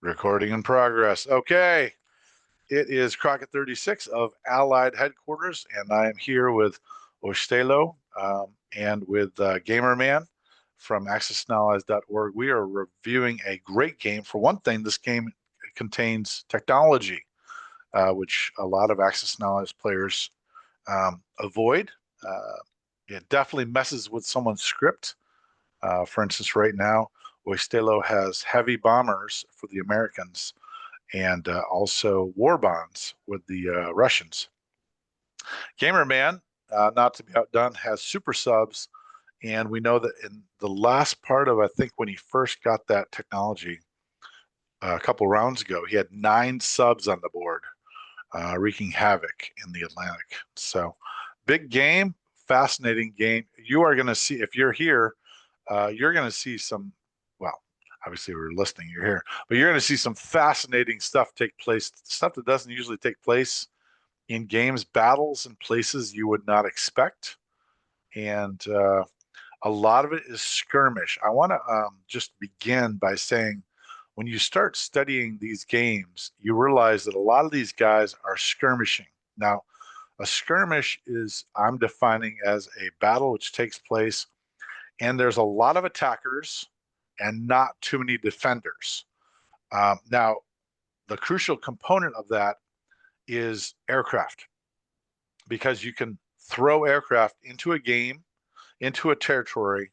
Recording in progress. Okay. It is Crockett 36 of Allied Headquarters, and I am here with Oysteilo and with Gamerman from accessknowledge.org. We are reviewing a great game. For one thing, this game contains technology, which a lot of Access Knowledge players avoid. It definitely messes with someone's script. For instance, right now, Oysteilo has heavy bombers for the Americans and also war bonds with the Russians. Gamerman, not to be outdone, has super subs, and we know that in the last part of, I think, when he first got that technology a couple rounds ago, he had 9 subs on the board, wreaking havoc in the Atlantic. So, big game, fascinating game. You are going to see, if you're here, you're going to see some, well, obviously we're listening, you're here, but you're going to see some fascinating stuff take place, stuff that doesn't usually take place in games, battles and places you would not expect. And a lot of it is skirmish. I want to just begin by saying, when you start studying these games, you realize that a lot of these guys are skirmishing. Now, a skirmish is, I'm defining as a battle which takes place and there's a lot of attackers and not too many defenders. Now, the crucial component of that is aircraft, because you can throw aircraft into a game, into a territory,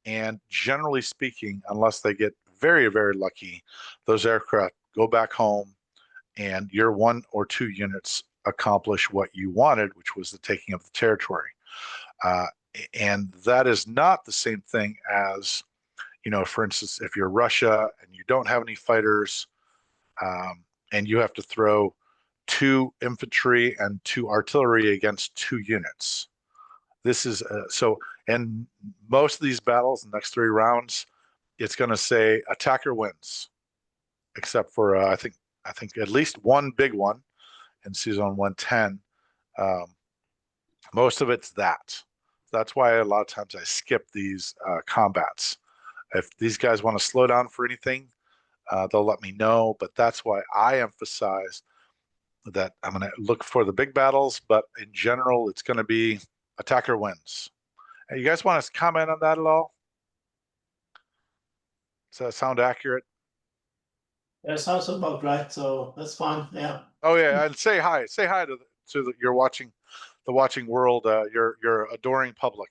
and generally speaking, unless they get very, very lucky, those aircraft go back home and your 1 or 2 units accomplish what you wanted, which was the taking of the territory. And that is not the same thing as, for instance, if you're Russia and you don't have any fighters, and you have to throw 2 infantry and 2 artillery against 2 units. This is so, and most of these battles, the next 3 rounds, it's going to say attacker wins, except for I think at least one big one in season 110. Most of it's that. That's why a lot of times I skip these combats. If these guys want to slow down for anything, they'll let me know. But that's why I emphasize that I'm going to look for the big battles, but in general, it's going to be attacker wins. Hey, you guys want to comment on that at all? Does that sound accurate? Yeah, sounds about right. So that's fine. Yeah. Oh yeah, and say hi. Say hi to your watching, the watching world. Your adoring public.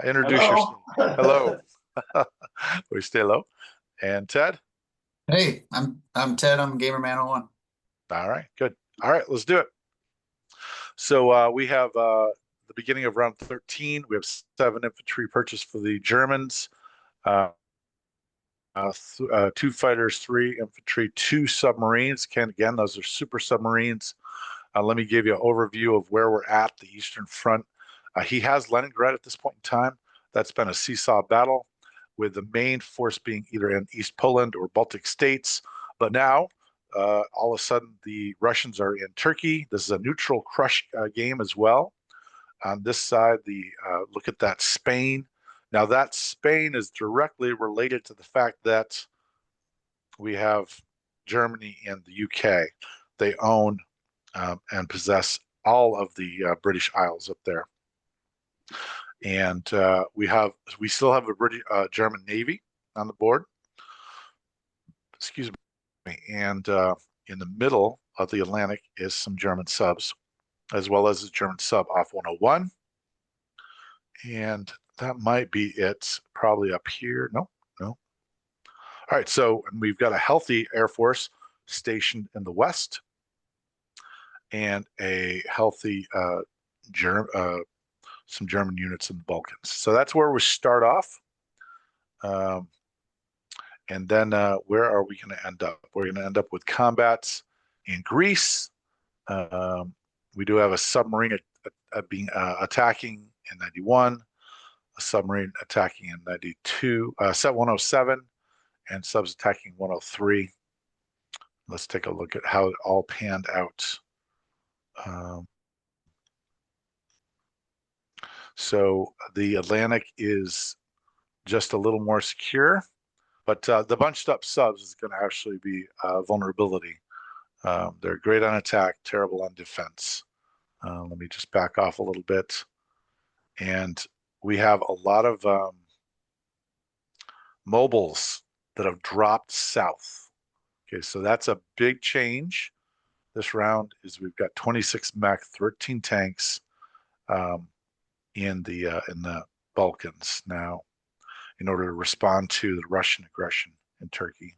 Introduce yourself. Hello. We stay low. And Ted. Hey, I'm Ted. I'm Gamerman01. All right, good. All right, let's do it. So we have the beginning of round 13. We have 7 infantry purchased for the Germans, 2 fighters, 3 infantry, 2 submarines. Again, those are super submarines. Let me give you an overview of where we're at, the Eastern Front. He has Leningrad at this point in time. That's been a seesaw battle, with the main force being either in East Poland or Baltic states. But now, all of a sudden, the Russians are in Turkey. This is a neutral crush game as well. On this side, look at that, Spain. Now that Spain is directly related to the fact that we have Germany and the UK. They own and possess all of the British Isles up there. And we still have a British German Navy on the board. Excuse me. And in the middle of the Atlantic is some German subs, as well as a German sub off 101. And that might be it, probably up here. No. All right, so we've got a healthy Air Force stationed in the west, and a healthy some German units in the Balkans. So that's where we start off. And then where are we going to end up? We're going to end up with combats in Greece. We do have a submarine attacking in 91, a submarine attacking in 92, set 107, and subs attacking 103. Let's take a look at how it all panned out. So the Atlantic is just a little more secure. But the bunched up subs is going to actually be vulnerability. They're great on attack, terrible on defense. Let me just back off a little bit. And we have a lot of mobiles that have dropped south. Okay, so that's a big change. This round is we've got 26 mech, 13 tanks in the Balkans now in order to respond to the Russian aggression in Turkey.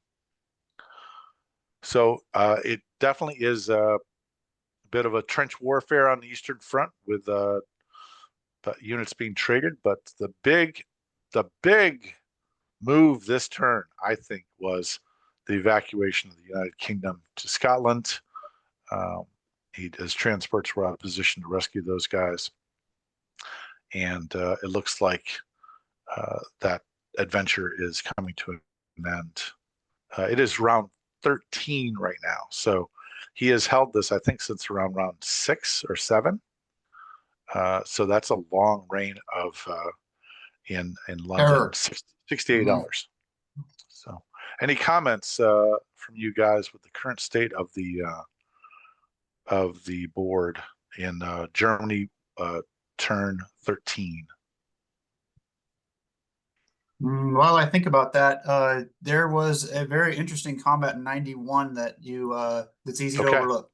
So it definitely is a bit of a trench warfare on the Eastern Front with the units being traded, but the big move this turn, I think, was the evacuation of the United Kingdom to Scotland. His transports were out of position to rescue those guys, and it looks like that adventure is coming to an end. It is round 13 right now, so he has held this, I think, since around round 6 or 7. So that's a long reign of in London, $68. So, any comments from you guys with the current state of the board in Germany turn 13? While I think about that, there was a very interesting combat in 91 that that's easy to overlook.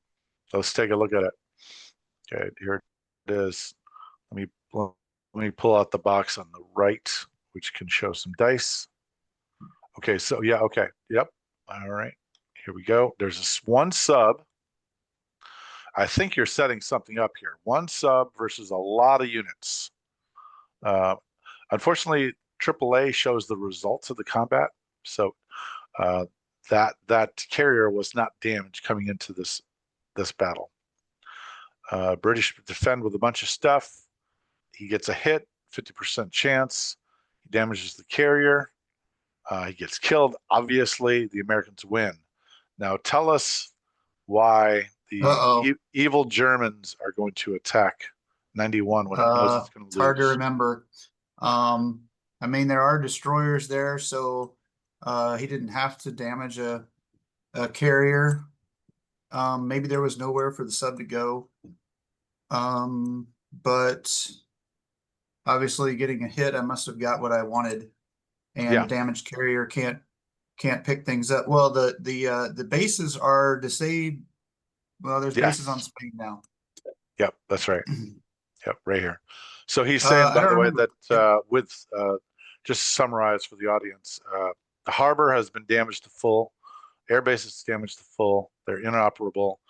Let's take a look at it. Okay, here it is. Let me pull out the box on the right, which can show some dice. Okay, so yeah, okay, yep. All right, here we go. There's this one sub. I think you're setting something up here. One sub versus a lot of units. Unfortunately, AAA shows the results of the combat, so that carrier was not damaged coming into this battle. British defend with a bunch of stuff. He gets a hit, 50% chance. He damages the carrier. He gets killed. Obviously, the Americans win. Now, tell us why the evil Germans are going to attack 91 when it knows it's going to lose. It's hard to remember. I mean, there are destroyers there, so he didn't have to damage a carrier. Maybe there was nowhere for the sub to go. But obviously getting a hit, I must have got what I wanted. And a damaged carrier can't pick things up. Well, the bases are disabled. Well, there's bases on Spain now. Yep, that's right. Yep, right here. So he's saying, by the way, that with just to summarize for the audience, the harbor has been damaged to full. Air base is damaged to full. They're inoperable.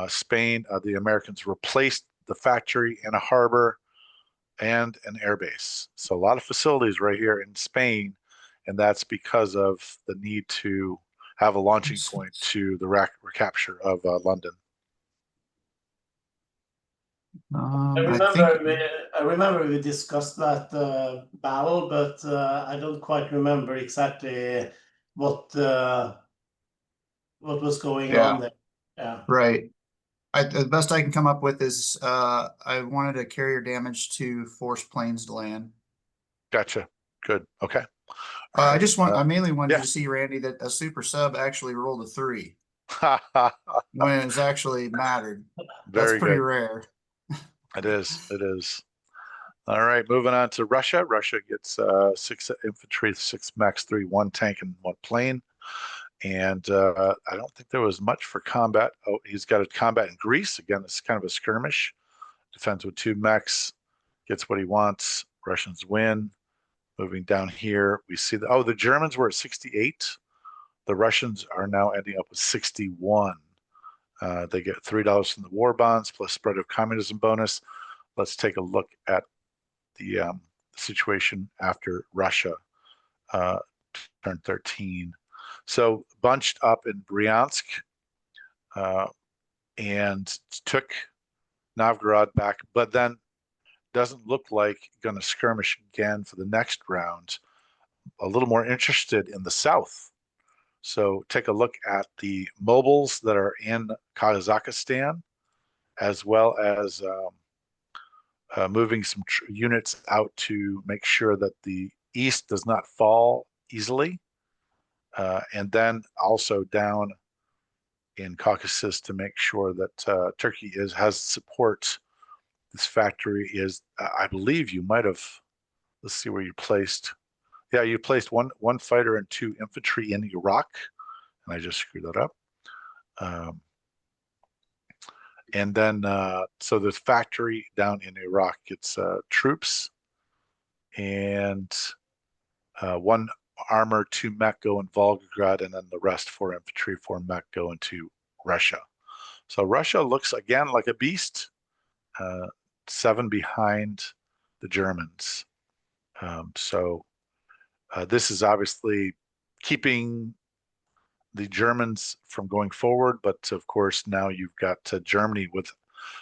Spain, the Americans replaced the factory and a harbor and an air base. So a lot of facilities right here in Spain, and that's because of the need to have a launching point to the recapture of London. I remember we discussed that battle, but I don't quite remember exactly what was going on there. Yeah. Right. The best I can come up with is I wanted a carrier damage to force planes to land. Gotcha. Good. Okay. I mainly wanted to see, Randy, that a super sub actually rolled a 3 when it's actually mattered. That's pretty rare. It is. It is. All right, moving on to Russia. Russia gets 6 infantry, 6 max 3, 1 tank, and 1 plane. And I don't think there was much for combat. Oh, he's got a combat in Greece. Again, it's kind of a skirmish. Defends with 2 mechs, gets what he wants. Russians win. Moving down here, we see the Germans were at 68. The Russians are now ending up with 61. They get $3 from the war bonds plus spread of communism bonus. Let's take a look at the situation after Russia turned 13. So bunched up in Bryansk and took Novgorod back, but then doesn't look like going to skirmish again for the next round. A little more interested in the south. So take a look at the mobiles that are in Kazakhstan, as well as moving some units out to make sure that the east does not fall easily. And then also down in Caucasus to make sure that Turkey has support. This factory is, I believe you might have, let's see where you placed. Yeah, you placed one fighter and 2 infantry in Iraq, and I just screwed that up. And then, so the factory down in Iraq gets troops, and 1 armor, 2 mech go in Volgograd, and then the rest 4 infantry, 4 mech go into Russia. So Russia looks again like a beast, 7 behind the Germans. So this is obviously keeping the Germans from going forward, but of course now you've got Germany with,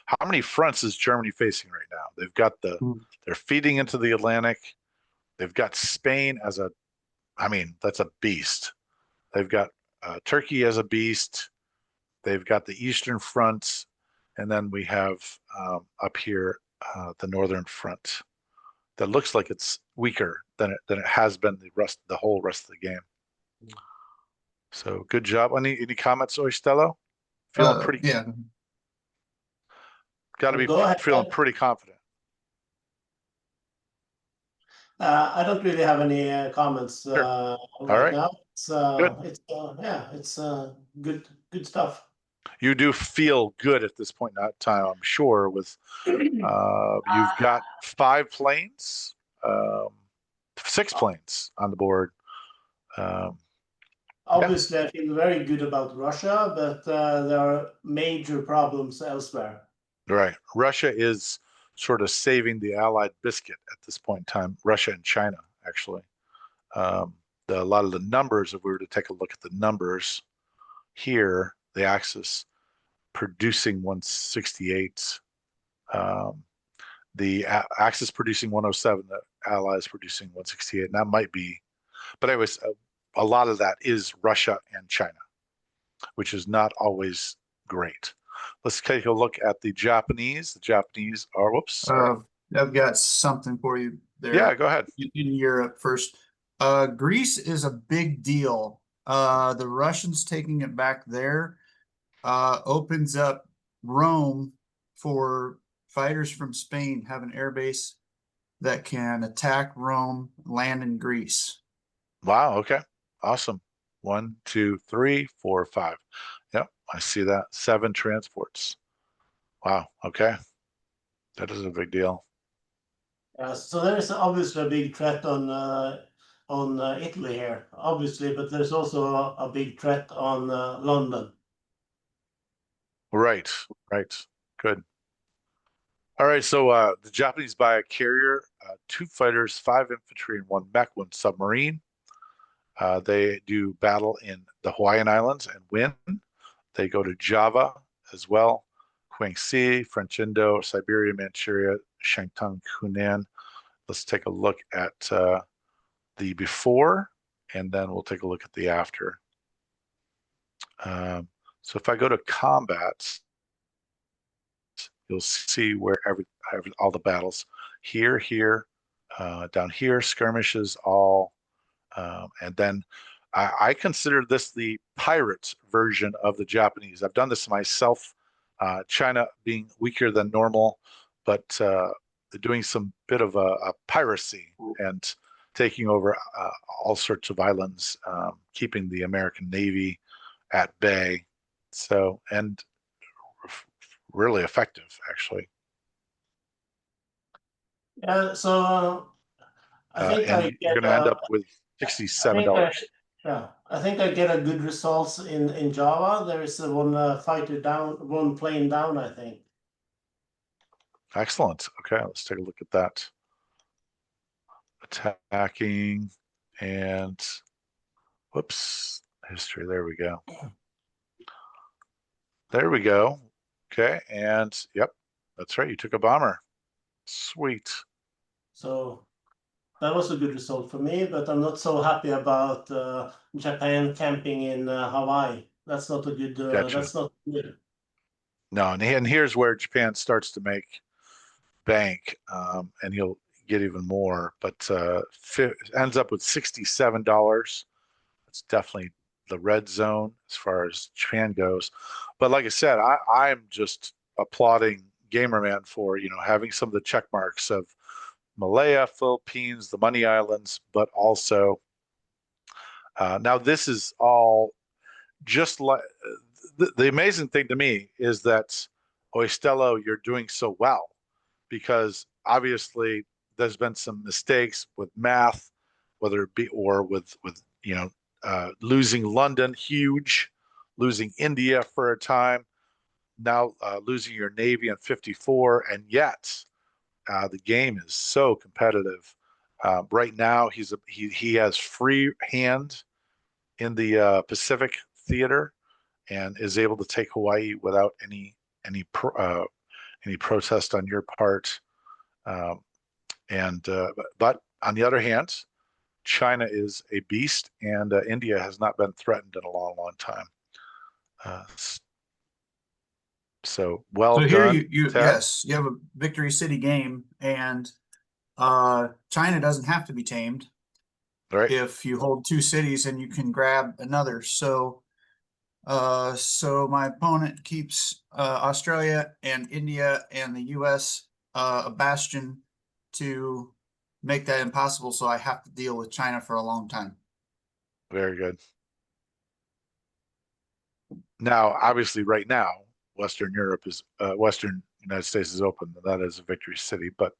how many fronts is Germany facing right now? They've got they're feeding into the Atlantic. They've got Spain as that's a beast. They've got Turkey as a beast. They've got the Eastern Front, and then we have up here the Northern Front that looks like it's weaker than it has been the whole rest of the game. So good job. Any comments, Oysteilo? Feeling pretty. Yeah. Got to be feeling pretty confident. I don't really have any comments right now. So good. It's good stuff. You do feel good at this point in time, I'm sure. With you've got 5 planes, 6 planes on the board. Obviously, I feel very good about Russia, but there are major problems elsewhere. Right. Russia is sort of saving the Allied biscuit at this point in time. Russia and China, actually. A lot of the numbers, if we were to take a look at the numbers here, the Axis producing 168, the Axis producing 107, the Allies producing 168, and that might be, but anyways, a lot of that is Russia and China, which is not always great. Let's take a look at the Japanese. The Japanese are, whoops. I've got something for you there. Yeah, go ahead. In Europe first. Greece is a big deal. The Russians taking it back there opens up Rome for fighters from Spain, have an air base that can attack Rome, land in Greece. Wow, okay. Awesome. 1, 2, 3, 4, 5. Yep, I see that. 7 transports. Wow, okay. That is a big deal. So there is obviously a big threat on Italy here, obviously, but there's also a big threat on London. Right. Good. All right, so the Japanese buy a carrier, 2 fighters, 5 infantry, and 1 mech, 1 submarine. They do battle in the Hawaiian Islands and win. They go to Java as well, Guangxi, French Indo, Siberia, Manchuria, Shantung, Hunan. Let's take a look at the before, and then we'll take a look at the after. So if I go to combat, you'll see where all the battles here, down here, skirmishes, all, and then I consider this the pirate version of the Japanese. I've done this myself. China being weaker than normal, but doing some bit of a piracy and taking over all sorts of islands, keeping the American Navy at bay. So, and really effective, actually. Yeah, so I think you're going to end up with $67. I think I get a good results in Java. There is one fighter down, 1 plane down, I think. Excellent. Okay, let's take a look at that. Attacking and whoops, history. There we go. There we go. Okay, and yep, that's right. You took a bomber. Sweet. So that was a good result for me, but I'm not so happy about Japan camping in Hawaii. That's not a good. Gotcha. That's not good. No, and here's where Japan starts to make bank, and he'll get even more. But ends up with $67. it's definitely the red zone as far as Japan goes. But like I said, I'm just applauding Gamerman for, having some of the check marks of Malaya, Philippines, the Money Islands, but also now this is all just like the amazing thing to me is that Oysteilo, you're doing so well because obviously there's been some mistakes with math, whether it be or with losing London, huge, losing India for a time, now losing your Navy in 54, and yet the game is so competitive. Right now, he has free hand in the Pacific Theater and is able to take Hawaii without any protest on your part. Um, and but on the other hand, China is a beast, and India has not been threatened in a long, long time. Uh, so well So here done, Ted. yes, you have a Victory City game, and China doesn't have to be tamed Right. if you hold 2 cities and you can grab another. So my opponent keeps Australia and India and the US a bastion to make that impossible, so I have to deal with China for a long time. Very good. Now, obviously, right now, Western United States is open. That is a Victory City, but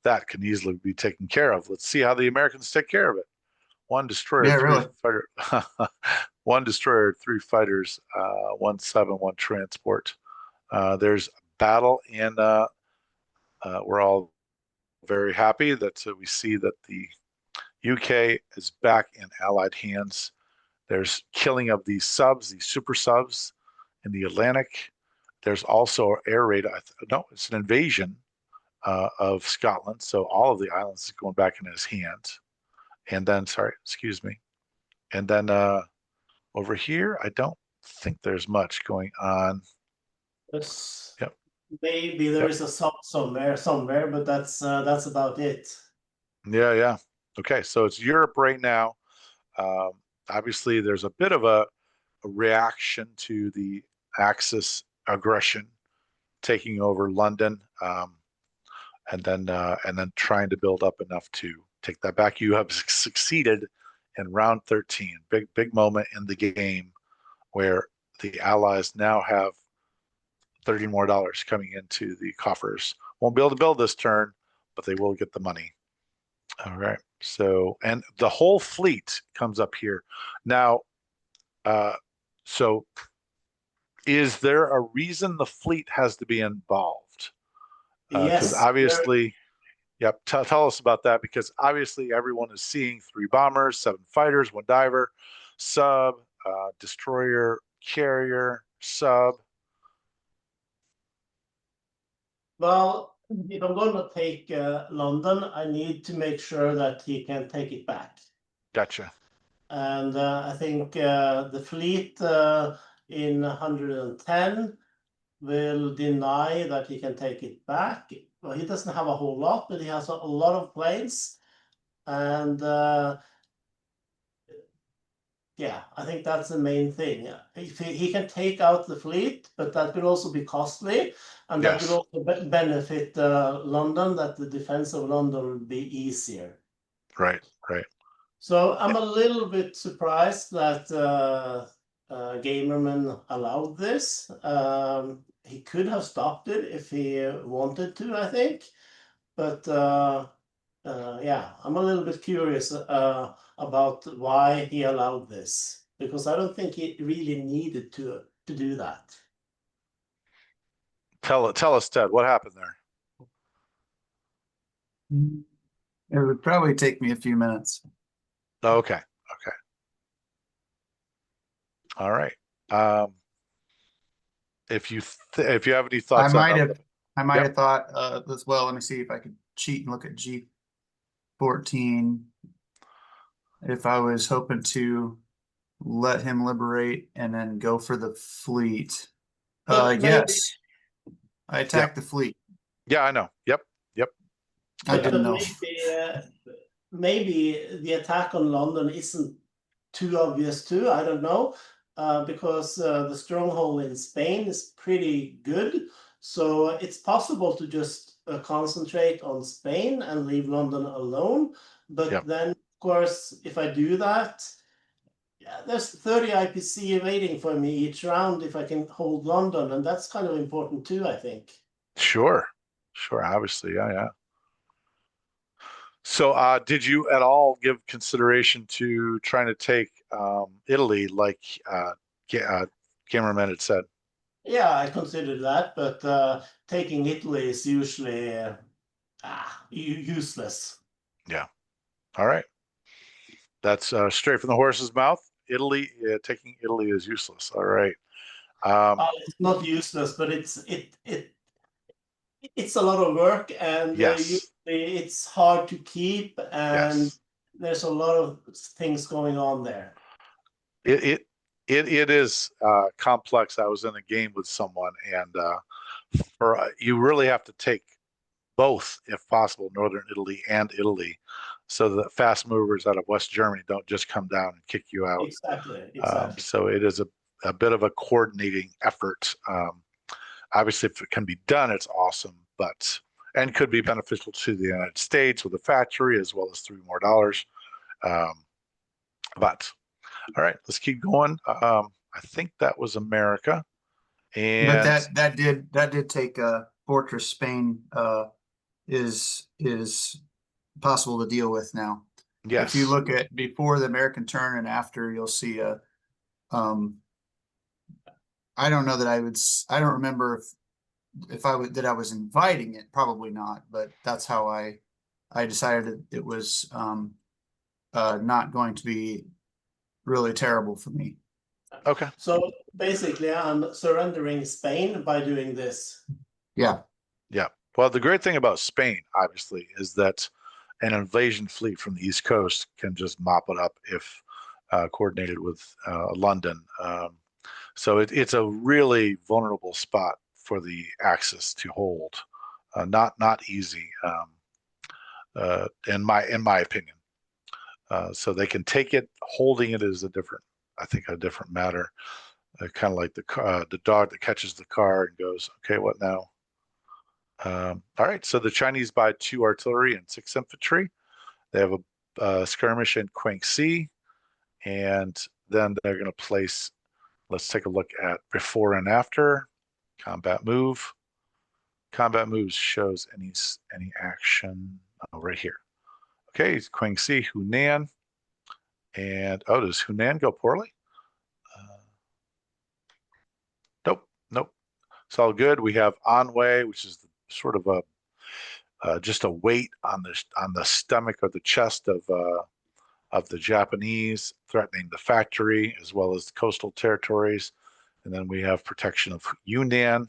that can easily be taken care of. Let's see how the Americans take care of it. One destroyer, Yeah, three really. fighter, one destroyer, 3 fighters, 1 7, 1 transport. There's a battle, and we're all very happy that we see that the UK is back in Allied hands. There's killing of these subs, these super subs in the Atlantic. There's also air raid. No, it's an invasion of Scotland. So all of the islands is going back in his hands. And then, sorry, excuse me. And then over here, I don't think there's much going on. Yes. Yep. Maybe there Yep. is a sub somewhere, but that's about it. Yeah, yeah. Okay, so it's Europe right now. Um, Obviously, there's a bit of a reaction to the Axis aggression taking over London, and then trying to build up enough to take that back. You have succeeded in round 13. Big moment in the game where the Allies now have $30 more coming into the coffers. Won't be able to build this turn, but they will get the money. All right. So, and the whole fleet comes up here. Now, so is there a reason the fleet has to be involved? Because Yes, obviously, yep, tell us about that, because obviously everyone is seeing 3 bombers, 7 fighters, 1 diver, sub, destroyer, carrier, sub. well, if I'm going to take London, I need to make sure that he can take it back. Gotcha. And I think the fleet in 110 will deny that he can take it back. Well, he doesn't have a whole lot, but he has a lot of planes. And yeah, I think that's the main thing. If he can take out the fleet, but that will also be costly, and that will Yes. also benefit London, that the defense of London will be easier. Right. Right. So I'm a little bit surprised that Gamerman allowed this. He could have stopped it if he wanted to, I think. But yeah, I'm a little bit curious about why he allowed this, because I don't think he really needed to do that. Tell us, Ted, what happened there? It would probably take me a few minutes. Okay. Okay. All right. If you have any thoughts on I might Yep. have thought as well. Let me see if I could cheat and look at G14. If I was hoping to let him liberate and then go for the fleet. Yes, I attacked the fleet. Yeah, I know. Yep. I But didn't know. maybe the attack on London isn't too obvious too. I don't know, because the stronghold in Spain is pretty good. So it's possible to just concentrate on Spain and leave London alone. But Yep. then, of course, if I do that, yeah, there's 30 IPC waiting for me each round if I can hold London, and that's kind of important too, I think. Sure. Sure. Obviously. Yeah. Yeah. So, did you at all give consideration to trying to take Italy, like Gamerman had said? Yeah, I considered that, but taking Italy is usually useless. Yeah. All right. That's straight from the horse's mouth. Italy, taking Italy is useless. All right. It's not useless, but it's a lot of work, and usually Yes. it's hard to keep, and Yes. there's a lot of things going on there. It it it is complex. I was in a game with someone, and for you really have to take both, if possible, Northern Italy and Italy, so the fast movers out of West Germany don't just come down and kick you out. Exactly. So it is a bit of a coordinating effort. Obviously, if it can be done, it's awesome, but and could be beneficial to the United States with a factory as well as $3 more. Um, but all right, let's keep going. I think that was America, But and that did take Fortress Spain is possible to deal with now. If you yes, look at before the American turn and after, you'll see a I don't know that I don't remember if I would that I was inviting it, probably not, but that's how I decided it was not going to be really terrible for me. okay, So basically, I'm surrendering Spain by doing this. Yeah. yeah. Well, the great thing about Spain, obviously, is that an invasion fleet from the East Coast can just mop it up if coordinated with London. So it's a really vulnerable spot for the Axis to hold. Not easy, in my opinion. So they can take it. Holding it is I think, a different matter. Kind of like the dog that catches the car and goes, okay, what now? All right, so the Chinese buy 2 artillery and 6 infantry. They have a skirmish in Quangxi, and then they're going to place. Let's take a look at before and after combat move. Combat moves shows any action right here. Okay, it's Quangxi, Hunan, and does Hunan go poorly? Nope, nope. It's all good. We have Anhui, which is sort of just a weight on the stomach or the chest of the Japanese, threatening the factory as well as the coastal territories. And then we have protection of Yunnan.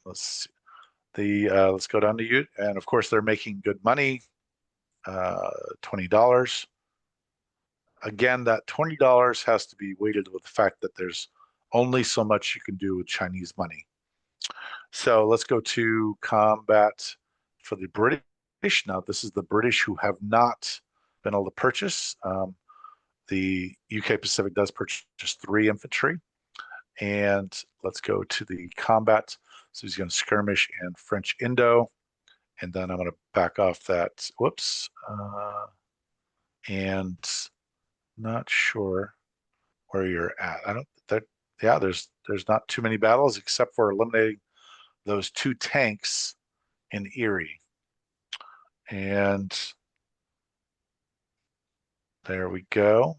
Let's let's go down to you, and of course they're making good money. $20. Again, that $20 has to be weighted with the fact that there's only so much you can do with Chinese money. So let's go to combat for the British. Now, this is the British who have not been able to purchase. The UK Pacific does purchase 3 infantry. And let's go to the combat. So he's going to skirmish in French Indo. And then I'm going to back off that. Whoops. And not sure where you're at. I don't that yeah, there's not too many battles except for eliminating those 2 tanks in Erie. And there we go.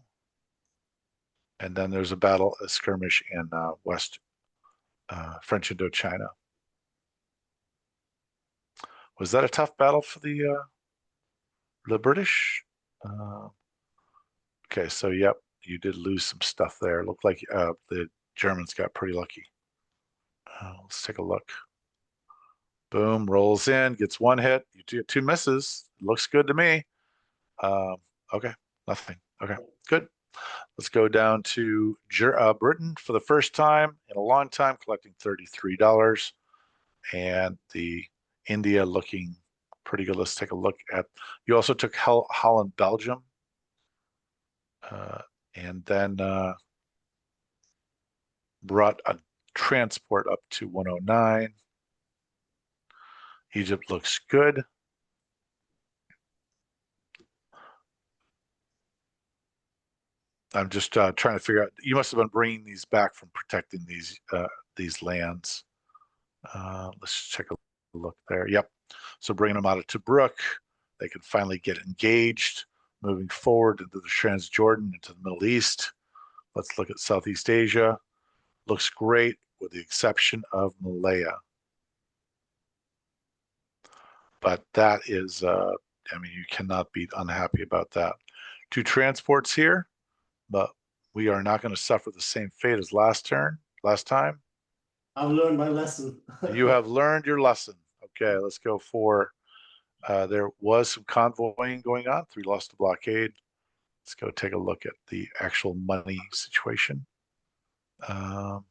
And then there's a skirmish in West French Indochina. Was that a tough battle for the British? Okay, so yep, you did lose some stuff there. Looked like the Germans got pretty lucky. Let's take a look. Boom, rolls in, gets 1 hit. You get 2 misses. Looks good to me. Um, okay, nothing. Okay, good. Let's go down to Britain for the first time in a long time, collecting $33. And the India looking pretty good. Let's take a look at. You also took Holland, Belgium. and then brought a transport up to 109. Egypt looks good. I'm just trying to figure out. You must have been bringing these back from protecting these lands. Let's check a look there. Yep. So bringing them out of Tobruk, they can finally get engaged, moving forward into the Transjordan, into the Middle East. Let's look at Southeast Asia. Looks great, with the exception of Malaya. But that is, I mean, you cannot be unhappy about that. 2 transports here, but we are not going to suffer the same fate as last time. I've learned my lesson. You have learned your lesson. Okay, let's go for, there was some convoying going on. 3 lost the blockade. Let's go take a look at the actual money situation. $7,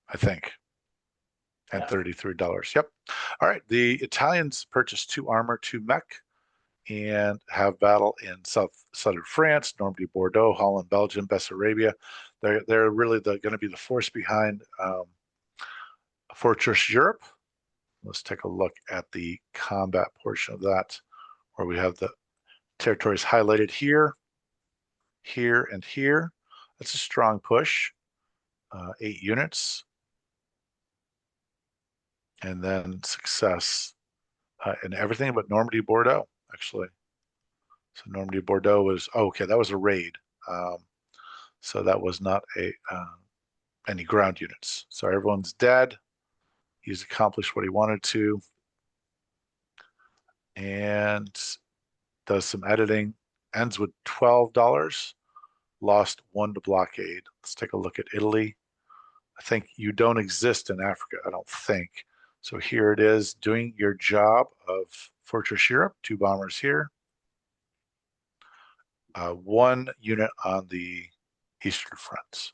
I think, and Yeah. $33. Yep. All right. The Italians purchased 2 armor, 2 mech, and have battle in southern France, Normandy, Bordeaux, Holland, Belgium, Bessarabia. They're really going to be the force behind Fortress Europe. Let's take a look at the combat portion of that, where we have the territories highlighted here, here, and here. That's a strong push, 8 units. And then success in everything but Normandy, Bordeaux, actually. So Normandy, Bordeaux was, oh, okay, that was a raid. So that was not any ground units. So everyone's dead. He's accomplished what he wanted to. And does some editing. Ends with $12. Lost 1 to blockade. Let's take a look at Italy. I think you don't exist in Africa, I don't think. So here it is, doing your job of Fortress Europe. 2 bombers here. 1 unit on the Eastern Front.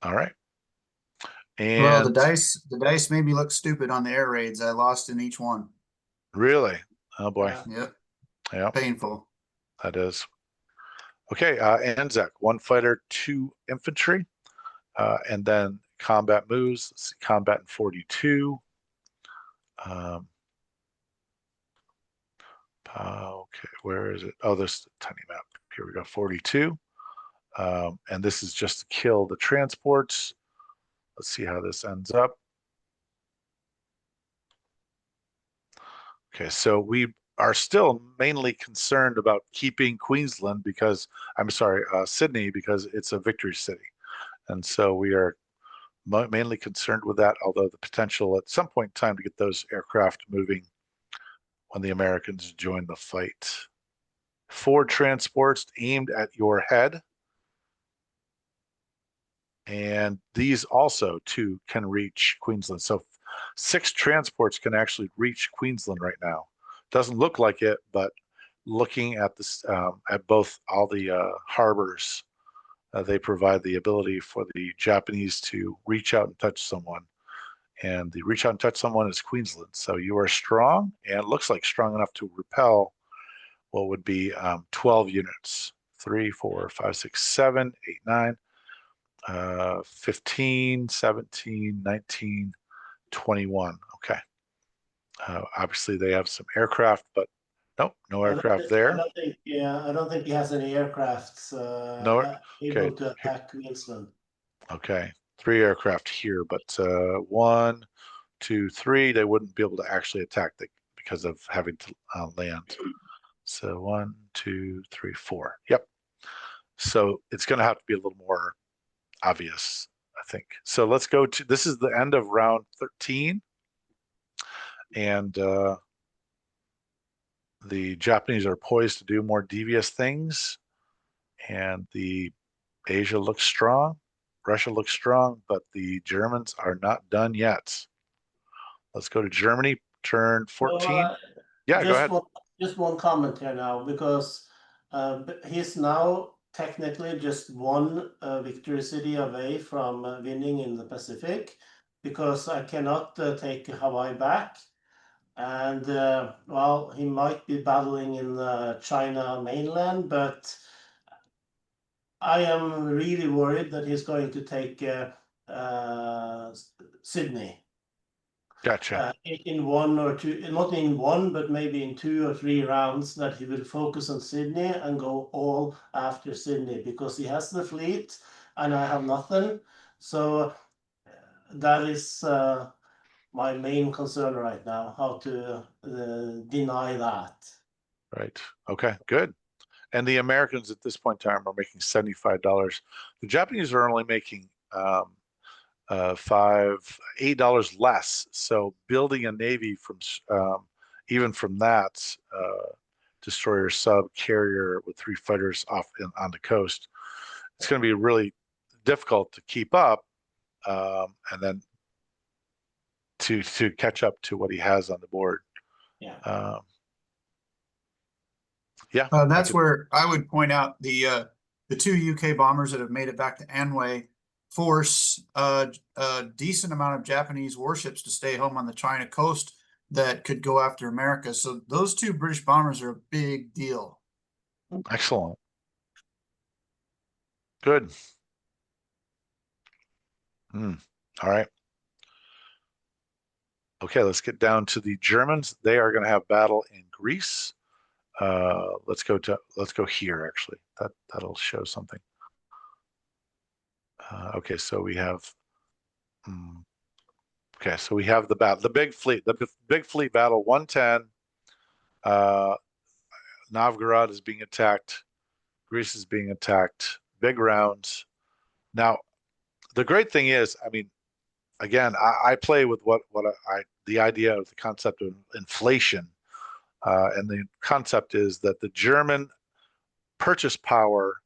All right. And well, the dice made me look stupid on the air raids. I lost in each one. Really? Oh boy. Yep. Yeah. Painful. That is. Okay, Anzac, 1 fighter, 2 infantry, and then combat moves. Let's see, combat in 42. Okay, where is it? Oh, this tiny map. Here we go, 42. And this is just to kill the transports. Let's see how this ends up. Okay, so we are still mainly concerned about keeping Queensland because, I'm sorry, Sydney, because it's a victory city. And so we are mainly concerned with that, although the potential at some point in time to get those aircraft moving when the Americans join the fight. 4 transports aimed at your head. And these also, too, can reach Queensland. So 6 transports can actually reach Queensland right now. Doesn't look like it, but looking at this, at both all the harbors, they provide the ability for the Japanese to reach out and touch someone. And the reach out and touch someone is Queensland. So you are strong, and it looks like strong enough to repel what would be 12 units. 3, 4, 5, 6, 7, 8, 9, 15, 17, 19, 21. Okay. Obviously, they have some aircraft, but nope, no aircraft there. I don't think he has any aircrafts No. able Okay. to attack Queensland. Okay. 3 aircraft here, but 1, 2, 3, they wouldn't be able to actually attack because of having to land. So 1, 2, 3, 4. Yep. So it's going to have to be a little more obvious, I think. So let's go to, this is the end of round 13. And the Japanese are poised to do more devious things. And the Asia looks strong. Russia looks strong, but the Germans are not done yet. Let's go to Germany, turn 14. Yeah, go ahead. Just one comment here now, because he's now technically just 1 victory city away from winning in the Pacific, because I cannot take Hawaii back. And well, he might be battling in China mainland, but I am really worried that he's going to take Sydney Gotcha. in one or two, not in one, but maybe in 2 or 3 rounds, that he will focus on Sydney and go all after Sydney because he has the fleet and I have nothing. So that is my main concern right now, how to deny that. Right. Okay, good. And the Americans at this point in time are making $75. The Japanese are only making $8 less. So building a navy from even from that destroyer sub carrier with 3 fighters on the coast, it's going to be really difficult to keep up, and then to catch up to what he has on the board. Yeah. Yeah. That's where I would point out the 2 UK bombers that have made it back to Anhui force a decent amount of Japanese warships to stay home on the China coast that could go after America. So those 2 British bombers are a big deal. Excellent. Good. All right. Okay, let's get down to the Germans. They are going to have battle in Greece. Let's go here actually. That'll show something. Okay, so we have okay, so we have the battle, the big fleet battle 110. Novgorod is being attacked. Greece is being attacked. Big rounds. Now, the great thing is, I mean, again, I play with the idea of the concept of inflation, and the concept is that the German purchase power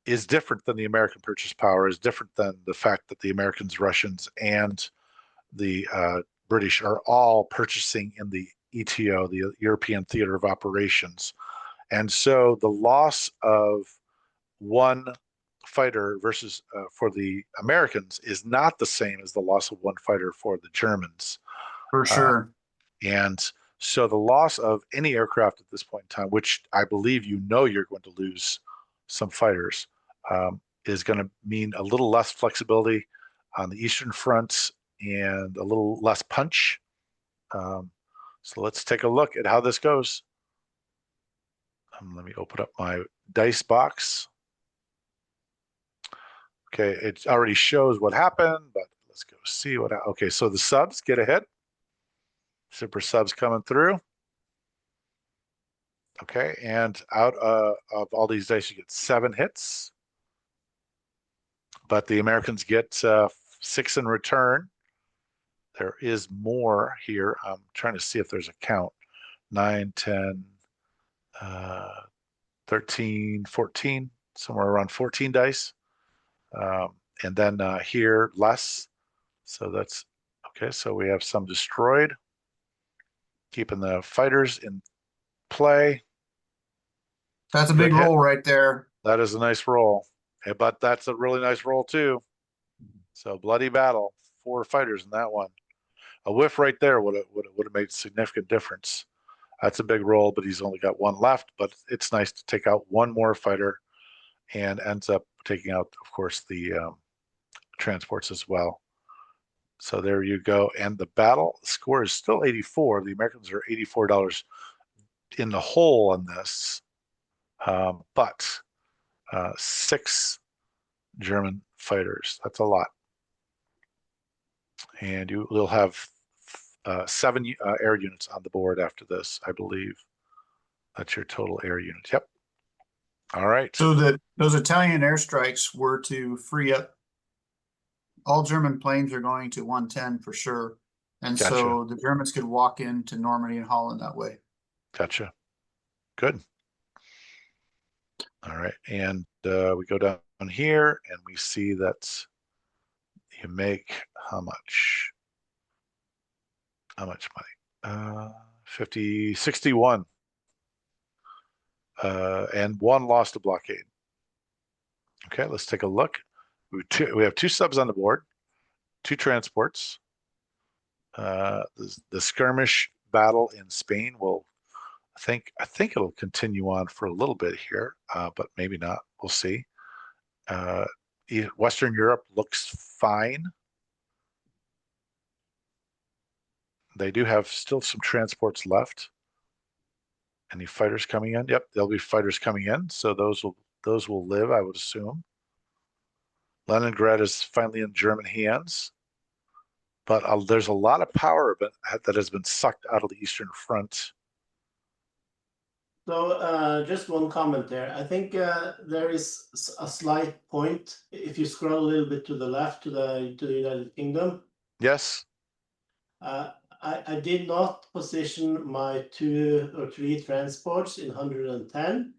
is different than the American purchase power, is different than the fact that the Americans, Russians, and the British are all purchasing in the ETO, the European Theater of Operations. And so the loss of one fighter versus for the Americans is not the same as the loss of one fighter for the Germans. For sure. And so the loss of any aircraft at this point in time, which I believe you're going to lose some fighters, is going to mean a little less flexibility on the Eastern Front and a little less punch. So let's take a look at how this goes. Let me open up my dice box. Okay, it already shows what happened, but let's go see what. Okay, so the subs get ahead. Super subs coming through. Okay, and out of all these dice, you get 7 hits, but the Americans get 6 in return. There is more here. I'm trying to see if there's a count. 9, 10, 13, 14, somewhere around 14 dice. And then here, less. So that's okay. So we have some destroyed, keeping the fighters in play. That's a big roll right there. That is a nice roll, but that's a really nice roll too. So bloody battle, 4 fighters in that one. A whiff right there would have made a significant difference. That's a big roll, but he's only got 1 left. But it's nice to take out 1 more fighter, and ends up taking out, of course, the transports as well. So there you go. And the battle score is still 84. The Americans are $84 in the hole on this, but 6 German fighters. That's a lot. And you'll have 7 air units on the board after this, I believe. That's your total air units. Yep. All right. So that those Italian airstrikes were to free up. All German planes are going to 110 for sure. And Gotcha. So the Germans could walk into Normandy and Holland that way. Gotcha. Good. All right. And we go down here and we see that you make how much? How much money? 50, 61. And 1 lost to blockade. Okay, let's take a look. We have 2 subs on the board, 2 transports. The skirmish battle in Spain will, I think it'll continue on for a little bit here, but maybe not. We'll see. Western Europe looks fine. They do have still some transports left. Any fighters coming in? Yep, there'll be fighters coming in, so those will live, I would assume. Leningrad is finally in German hands, but there's a lot of power that has been sucked out of the Eastern Front. So just one comment there. I think there is a slight point if you scroll a little bit to the left to the United Kingdom. Yes. I did not position my 2 or 3 transports in 110.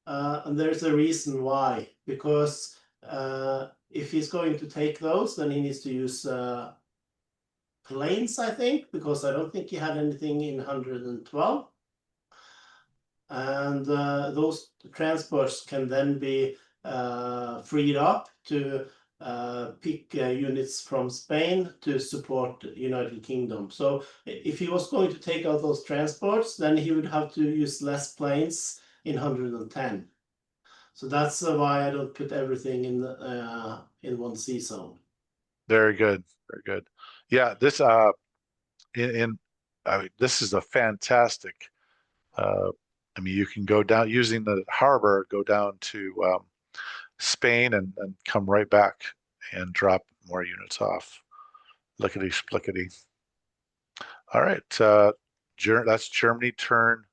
And there's a reason why, because if he's going to take those, then he needs to use planes, I think, because I don't think he had anything in 112. And those transports can then be freed up to pick units from Spain to support the United Kingdom. So if he was going to take out those transports, then he would have to use less planes in 110. So that's why I don't put everything in one C zone. Very good, very good. Yeah, this this is a fantastic. I mean, you can go down using the harbor, go down to Spain and come right back and drop more units off. Lickety splickety. All right, that's Germany turn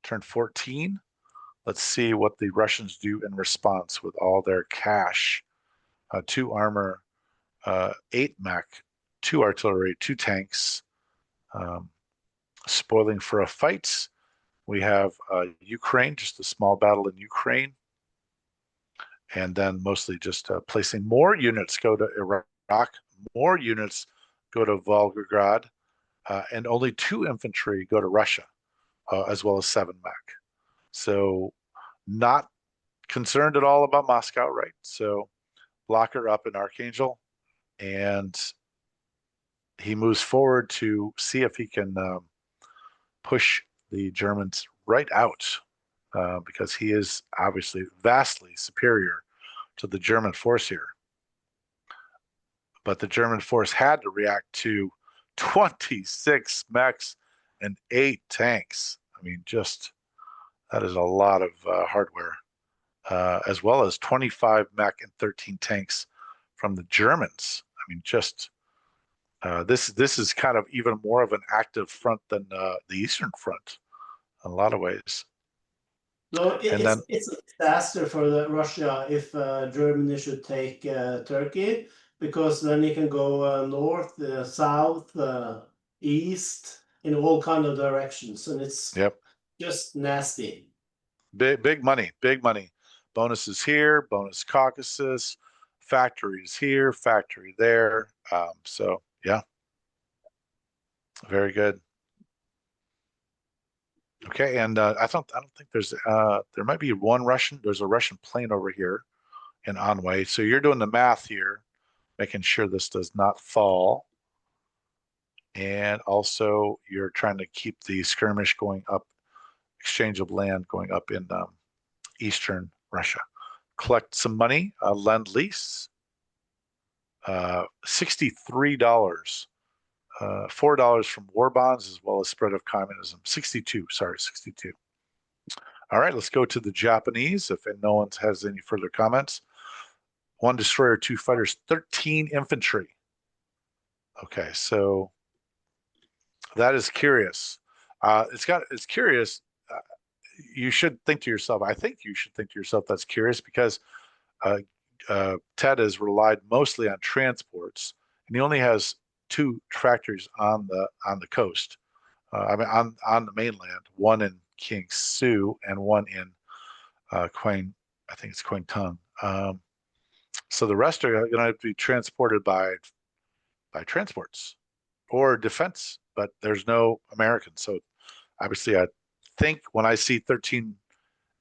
14. Let's see what the Russians do in response with all their cash. 2 armor, 8 mech, 2 artillery, 2 tanks. Spoiling for a fight. We have Ukraine, just a small battle in Ukraine. And then mostly just placing more units go to Iraq, more units go to Volgograd, and only 2 infantry go to Russia, as well as 7 mech. So not concerned at all about Moscow, right? So block her up in Archangel, and he moves forward to see if he can push the Germans right out, because he is obviously vastly superior to the German force here. But the German force had to react to 26 mechs and 8 tanks. I mean, just that is a lot of hardware, as well as 25 mech and 13 tanks from the Germans. I mean, just this is kind of even more of an active front than the Eastern Front in a lot of ways. So And it's faster for Russia if Germany should take Turkey, because then you can go north, south, east, in all kind of directions, and it's just nasty. Big money, big money. Bonuses here, bonus Caucasus, factories here, factory there. So yeah, very good. Okay, and I don't think there's there might be there's a Russian plane over here in Anway. So you're doing the math here, making sure this does not fall. And also you're trying to keep the skirmish going up, exchange of land going up in Eastern Russia. Collect some money, lend lease, $63. $4 from war bonds as well as spread of communism. 62. All right, let's go to the Japanese if no one has any further comments. 1 destroyer, 2 fighters, 13 infantry. Okay, so that is curious. It's curious. You should think to yourself, I think you should think to yourself that's curious, because Ted has relied mostly on transports, and he only has 2 factories on the coast. I mean, on the mainland, 1 in Kiangsu and 1 in Quang, I think it's Kwangtung. So the rest are going to have to be transported by transports or defense, but there's no Americans. So obviously, I think when I see 13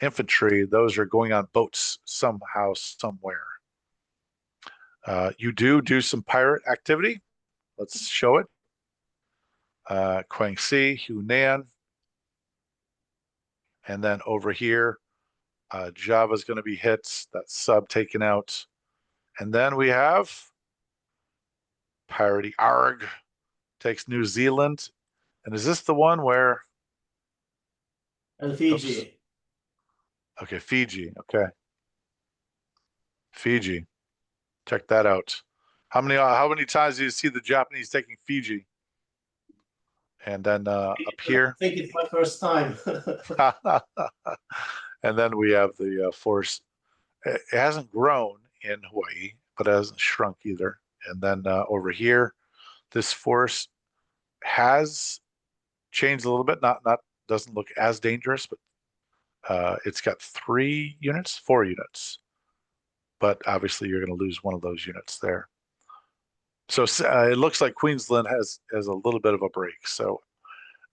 infantry, those are going on boats somehow, somewhere. You do some pirate activity. Let's show it. Guangxi, Hunan. And then over here, Java's going to be hit. That sub taken out. And then we have Parity Arg takes New Zealand. And is this the one where? And Fiji. Oops. Okay, Fiji. Okay. Fiji. Check that out. How many times do you see the Japanese taking Fiji? And then up here. I think it's my first time. And then we have the force. It hasn't grown in Hawaii, but it hasn't shrunk either. And then over here, this force has changed a little bit. Not doesn't look as dangerous, but it's got 4 units. But obviously, you're going to lose one of those units there. So it looks like Queensland has a little bit of a break. So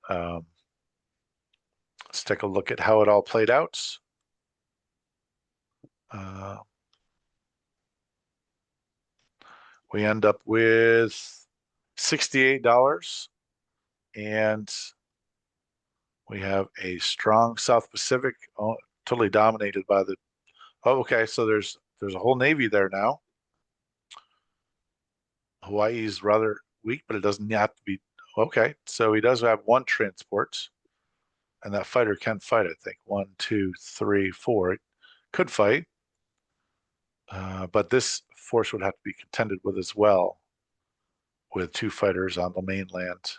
let's take a look at how it all played out. We end up with $68, and we have a strong South Pacific, totally dominated by the. Oh, okay. So there's a whole Navy there now. Hawaii is rather weak, but it doesn't have to be. Okay, so he does have 1 transport, and that fighter can fight, I think. 1, 2, 3, 4. It could fight, but this force would have to be contended with as well, with 2 fighters on the mainland.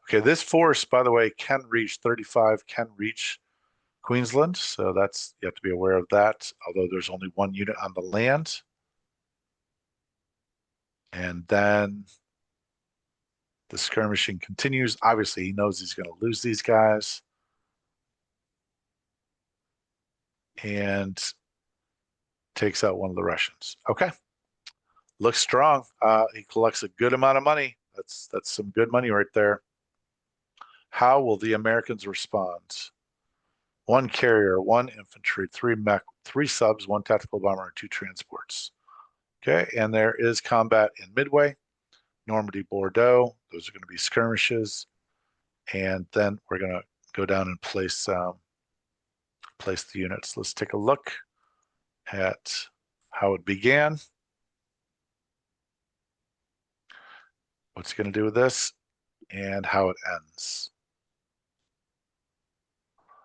Okay, this force, by the way, can reach 35, can reach Queensland, so that's, you have to be aware of that, although there's only 1 unit on the land. And then the skirmishing continues. Obviously, he knows he's going to lose these guys. And takes out one of the Russians. Okay. Looks strong. He collects a good amount of money. That's some good money right there. How will the Americans respond? 1 carrier, 1 infantry, 3 mech, 3 subs, 1 tactical bomber, and 2 transports. Okay, and there is combat in Midway, Normandy, Bordeaux. Those are going to be skirmishes, and then we're going to go down and place the units. Let's take a look at how it began. What's it going to do with this, and how it ends.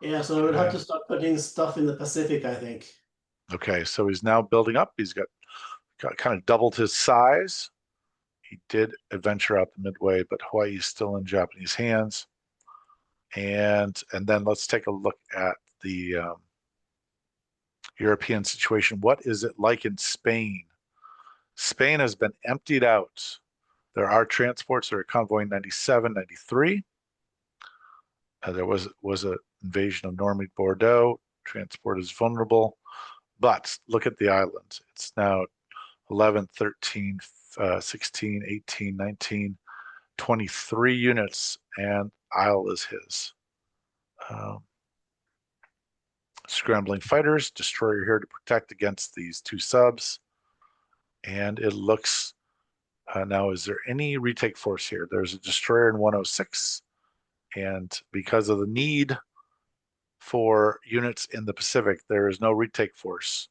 Yeah, so we'll have to start putting stuff in the Pacific, I think. Okay, so he's now building up. He's got kind of doubled his size. He did adventure out the Midway, but Hawaii is still in Japanese hands. And then let's take a look at the European situation. What is it like in Spain? Spain has been emptied out. There are transports that are convoying 97, 93. There was an invasion of Normandy, Bordeaux. Transport is vulnerable. But look at the islands. It's now 11, 13, 16, 18, 19, 23 units, and Isle is his. Scrambling fighters, destroyer here to protect against these 2 subs. And it looks, now is there any retake force here? There's a destroyer in 106. And because of the need for units in the Pacific, there is no retake force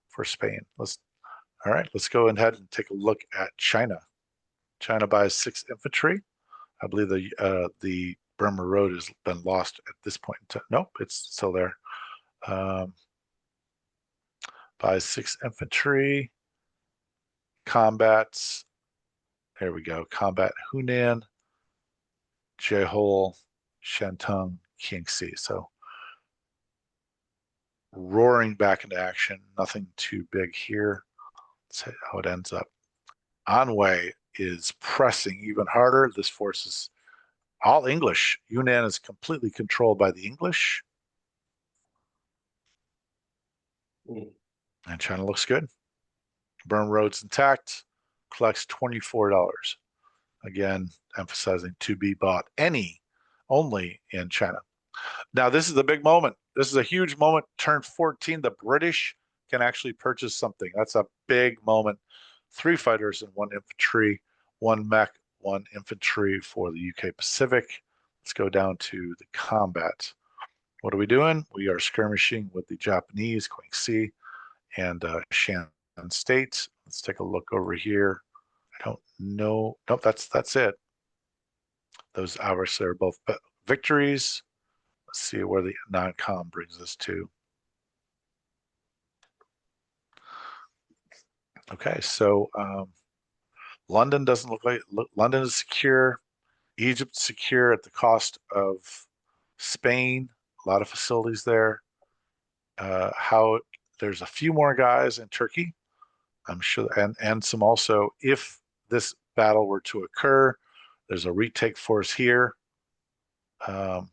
for Spain. All right, let's go ahead and take a look at China. China buys 6 infantry. I believe the Burma Road has been lost at this point in time. Nope, it's still there. Buys 6 infantry. Combats. There we go. Combat Hunan, Jehol, Shantung, Qingxi. So roaring back into action. Nothing too big here. Let's see how it ends up. Anhui is pressing even harder. This force is all English. Yunnan is completely controlled by the English. And China looks good. Burma Road's intact. Collects $24. Again, emphasizing to be bought only in China. Now, this is the big moment. This is a huge moment. Turn 14, the British can actually purchase something. That's a big moment. 3 fighters and 1 infantry, 1 mech, 1 infantry for the UK Pacific. Let's go down to the combat. What are we doing? We are skirmishing with the Japanese, Queen and Shan State. Let's take a look over here. I don't know. Nope, that's it. Those obviously are both victories. Let's see where the non-com brings us to. Okay, so London doesn't look like London is secure. Egypt's secure at the cost of Spain. A lot of facilities there. How there's a few more guys in Turkey, I'm sure, and some also. If this battle were to occur, there's a retake force here. I'd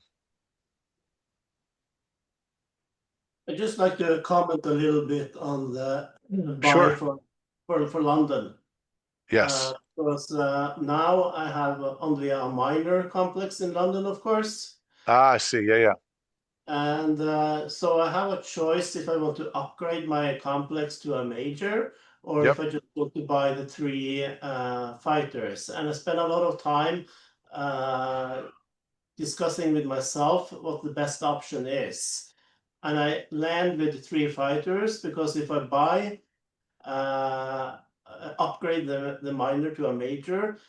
just like to comment a little bit on the buy Sure. for London. Yes. Because now I have only a minor complex in London, of course. Ah, I see. Yeah, yeah. And so I have a choice if I want to upgrade my complex to a major, or Yep. if I just want to buy the 3 fighters. And I spent a lot of time discussing with myself what the best option is. And I land with 3 fighters, because if I buy upgrade the minor to a major,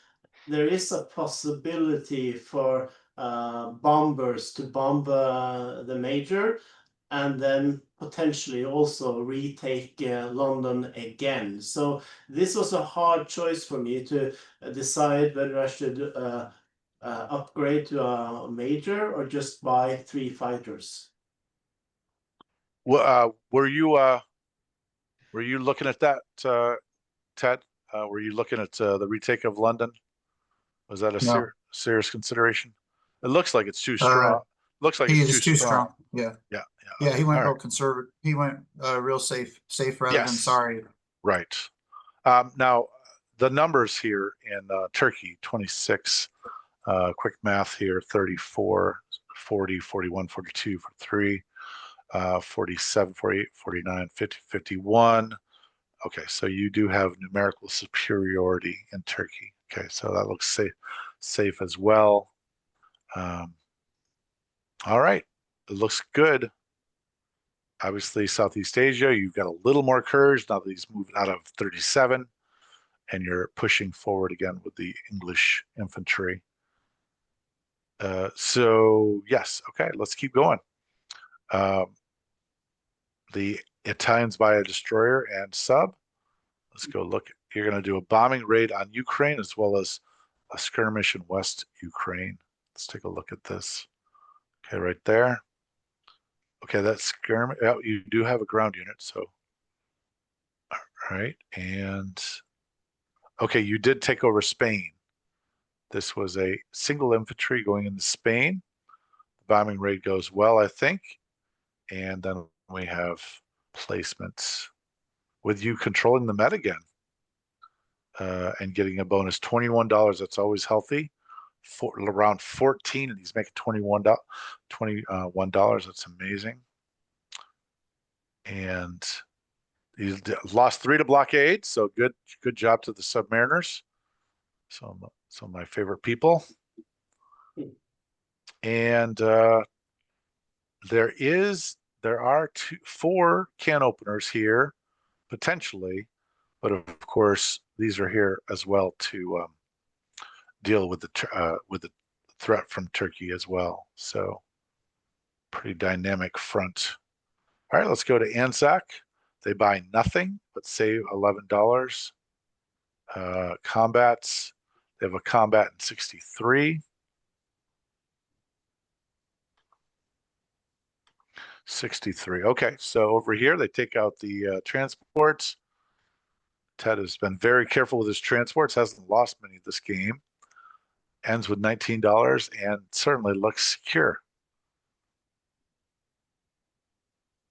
there is a possibility for bombers to bomb the major, and then potentially also retake London again. So this was a hard choice for me to decide whether I should upgrade to a major or just buy 3 fighters. Well, were you looking at that, Ted? Were you looking at the retake of London? Was that a No. serious consideration? It looks like it's too Uh, strong. Looks like He it's is too too strong. strong. Yeah. Yeah, Yeah, he All went right. real conservative. He went real safe rather than Yes. sorry. Right. Now, the numbers here in Turkey, 26, quick math here, 34, 40, 41, 42, 43, 47, 48, 49, 50, 51. Okay, so you do have numerical superiority in Turkey. Okay, so that looks safe as well. All right, it looks good. Obviously, Southeast Asia, you've got a little more courage now that he's moved out of 37, and you're pushing forward again with the English infantry. So yes, okay, let's keep going. The Italians buy a destroyer and sub. Let's go look. You're going to do a bombing raid on Ukraine as well as a skirmish in West Ukraine. Let's take a look at this. Okay, right there. Okay, that's skirmish. Oh, you do have a ground unit, so all right. And okay, you did take over Spain. This was a single infantry going into Spain. The bombing raid goes well, I think. And then we have placements with you controlling the Met again. And getting a bonus $21. That's always healthy. For around 14, and he's making $21. That's amazing. And he lost 3 to blockade, so good job to the Submariners. Some of my favorite people. And there are 4 can openers here potentially, but of course these are here as well to deal with the threat from Turkey as well. So pretty dynamic front. All right, let's go to Anzac. They buy nothing but save $11. Combats. They have a combat in 63. 63. Okay, so over here they take out the transports. Ted has been very careful with his transports, hasn't lost many this game. Ends with $19 and certainly looks secure.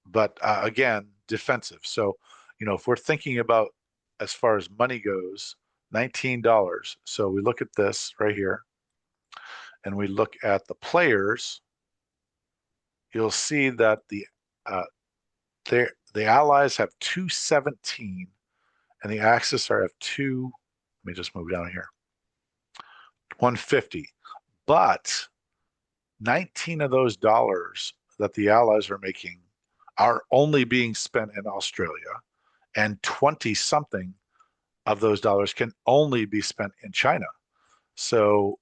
But again, defensive. So, if we're thinking about as far as money goes, $19. So we look at this right here and we look at the players, you'll see that the Allies have 217 and the Axis have 2. Let me just move down here. 150. But 19 of those dollars that the Allies are making are only being spent in Australia, and 20 something of those dollars can only be spent in China. So,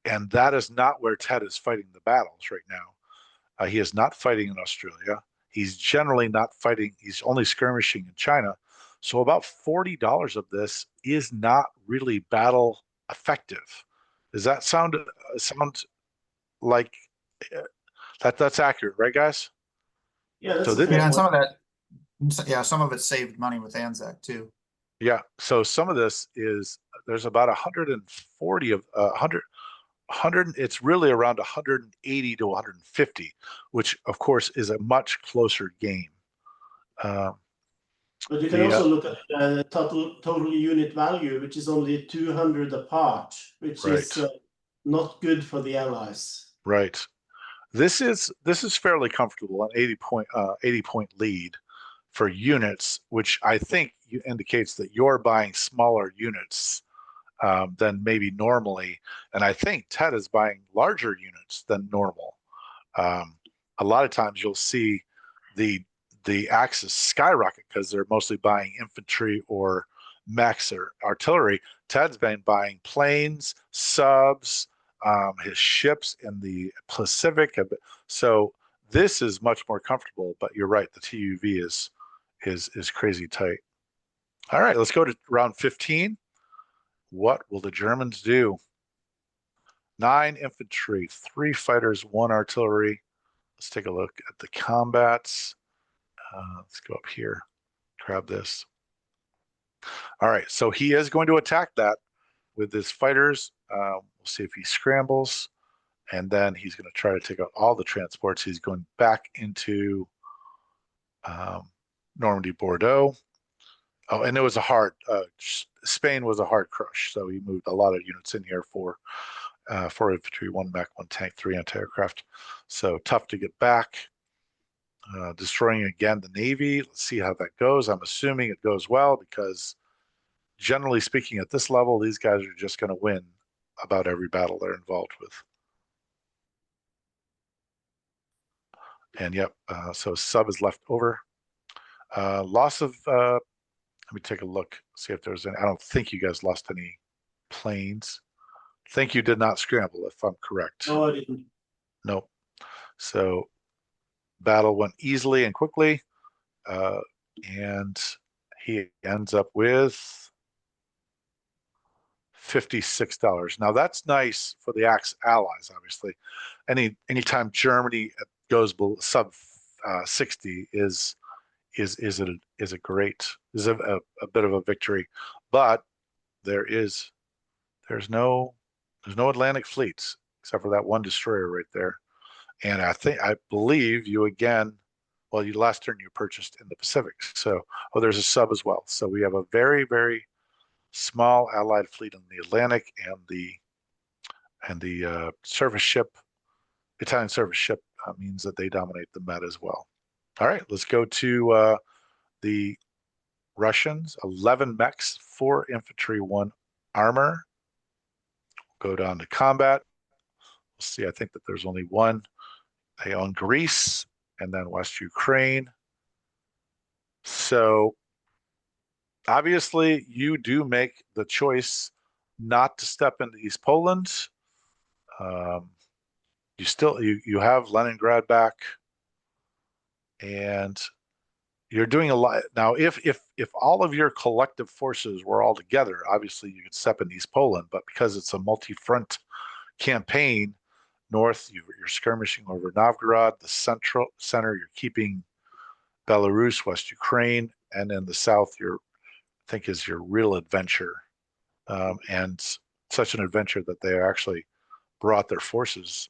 and that is not where Ted is fighting the battles right now. He is not fighting in Australia. He's generally not fighting, he's only skirmishing in China. So, about $40 of this is not really battle effective. Does that sound like that's accurate, right, guys? Yeah, So that's a this, fair Yeah, and point. some of that, yeah, some of it saved money with Anzac too. yeah. So some of this is there's about 140 of 100. It's really around 180 to 150, which of course is a much closer game. Um, But you can the also look at the total unit value, which is only 200 apart, which Right, is not good for the Allies. right. This is fairly comfortable, an 80 point lead for units, which I think indicates that you're buying smaller units than maybe normally. And I think Ted is buying larger units than normal. Um, a lot of times you'll see the the axis skyrocket because they're mostly buying infantry or mechs or artillery. Ted's been buying planes, subs, his ships in the Pacific. So this is much more comfortable. But you're right, the TUV is crazy tight. All right, let's go to round 15. What will the Germans do? 9 infantry, 3 fighters, 1 artillery. Let's take a look at the combats. Let's go up here, grab this. All right, so he is going to attack that with his fighters. We'll see if he scrambles, and then he's going to try to take out all the transports. He's going back into Normandy, Bordeaux. Oh, and it was a hard, Spain was a hard crush, so he moved a lot of units in here for 4 infantry, 1 mech, 1 tank, 3 anti-aircraft. So tough to get back. Destroying again the Navy. Let's see how that goes. I'm assuming it goes well because generally speaking, at this level, these guys are just going to win about every battle they're involved with. And yep, so sub is left over. Loss of, let me take a look, see if there's any. I don't think you guys lost any planes. Think you did not scramble, if I'm correct. No, I didn't. Nope. So battle went easily and quickly, and he ends up with $56. Now that's nice for the allies, obviously. Anytime Germany goes sub 60 is a great a bit of a victory, but there's no Atlantic fleets except for that one destroyer right there. And I believe you again, well, you last turn you purchased in the Pacific. So, oh, there's a sub as well. So we have a very, very small Allied fleet in the Atlantic and the surface ship, Italian surface ship means that they dominate the Med as well. All right, let's go to the Russians. 11 mechs, 4 infantry, 1 armor. Go down to combat. We'll see. I think that there's only one. They own Greece and then West Ukraine. So obviously, you do make the choice not to step into East Poland. Um, you have Leningrad back, and you're doing a lot now. If all of your collective forces were all together, obviously you could step in East Poland. But because it's a multi-front campaign, north you're skirmishing over Novgorod, the center you're keeping Belarus, West Ukraine, and in the south I think is your real adventure, and such an adventure that they actually brought their forces,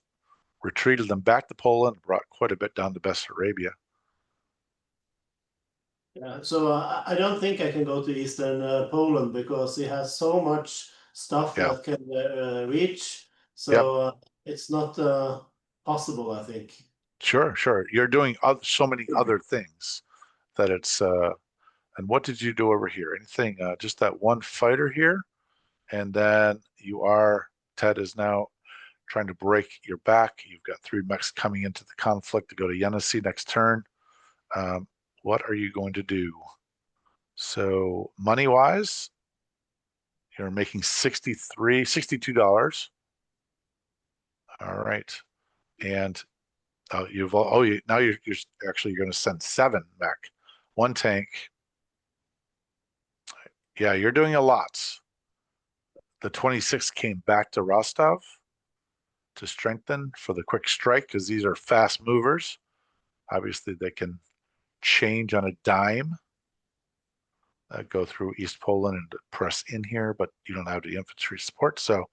retreated them back to Poland, brought quite a bit down to Bessarabia. Yeah, so I don't think I can go to Eastern Poland because it has so much stuff Yeah. that can reach. So Yep. it's not possible, I think. Sure. You're doing so many other things that it's. And what did you do over here? Anything? Just that one fighter here, and then you are Ted is now trying to break your back. You've got 3 mechs coming into the conflict to go to Yenisei next turn. What are you going to do? So money-wise, you're making $62. All right, and now you're actually going to send 7 mech, 1 tank. Yeah, you're doing a lot. The 26 came back to Rostov to strengthen for the quick strike because these are fast movers. Obviously, they can change on a dime. Go through East Poland and press in here, but you don't have the infantry support, so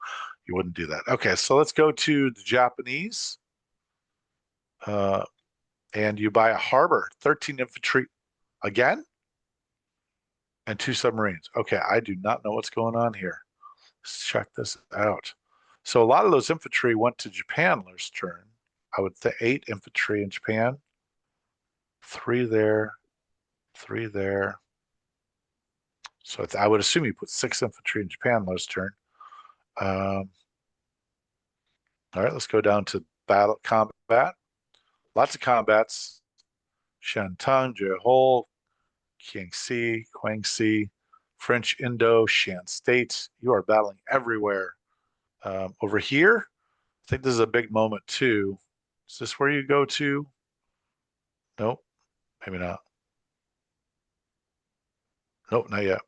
you wouldn't do that. Okay, so let's go to the Japanese. And you buy a harbor, 13 infantry again, and 2 submarines. Okay, I do not know what's going on here. Let's check this out. So a lot of those infantry went to Japan last turn. I would think 8 infantry in Japan, 3 there, 3 there. So I would assume you put 6 infantry in Japan last turn. All right, let's go down to battle combat. Lots of combats. Shantung, Jehol, Kiangsi, Guangxi, French Indo, Shan State. You are battling everywhere. Over here, I think this is a big moment too. Is this where you go to? Nope, maybe not. Nope, not yet.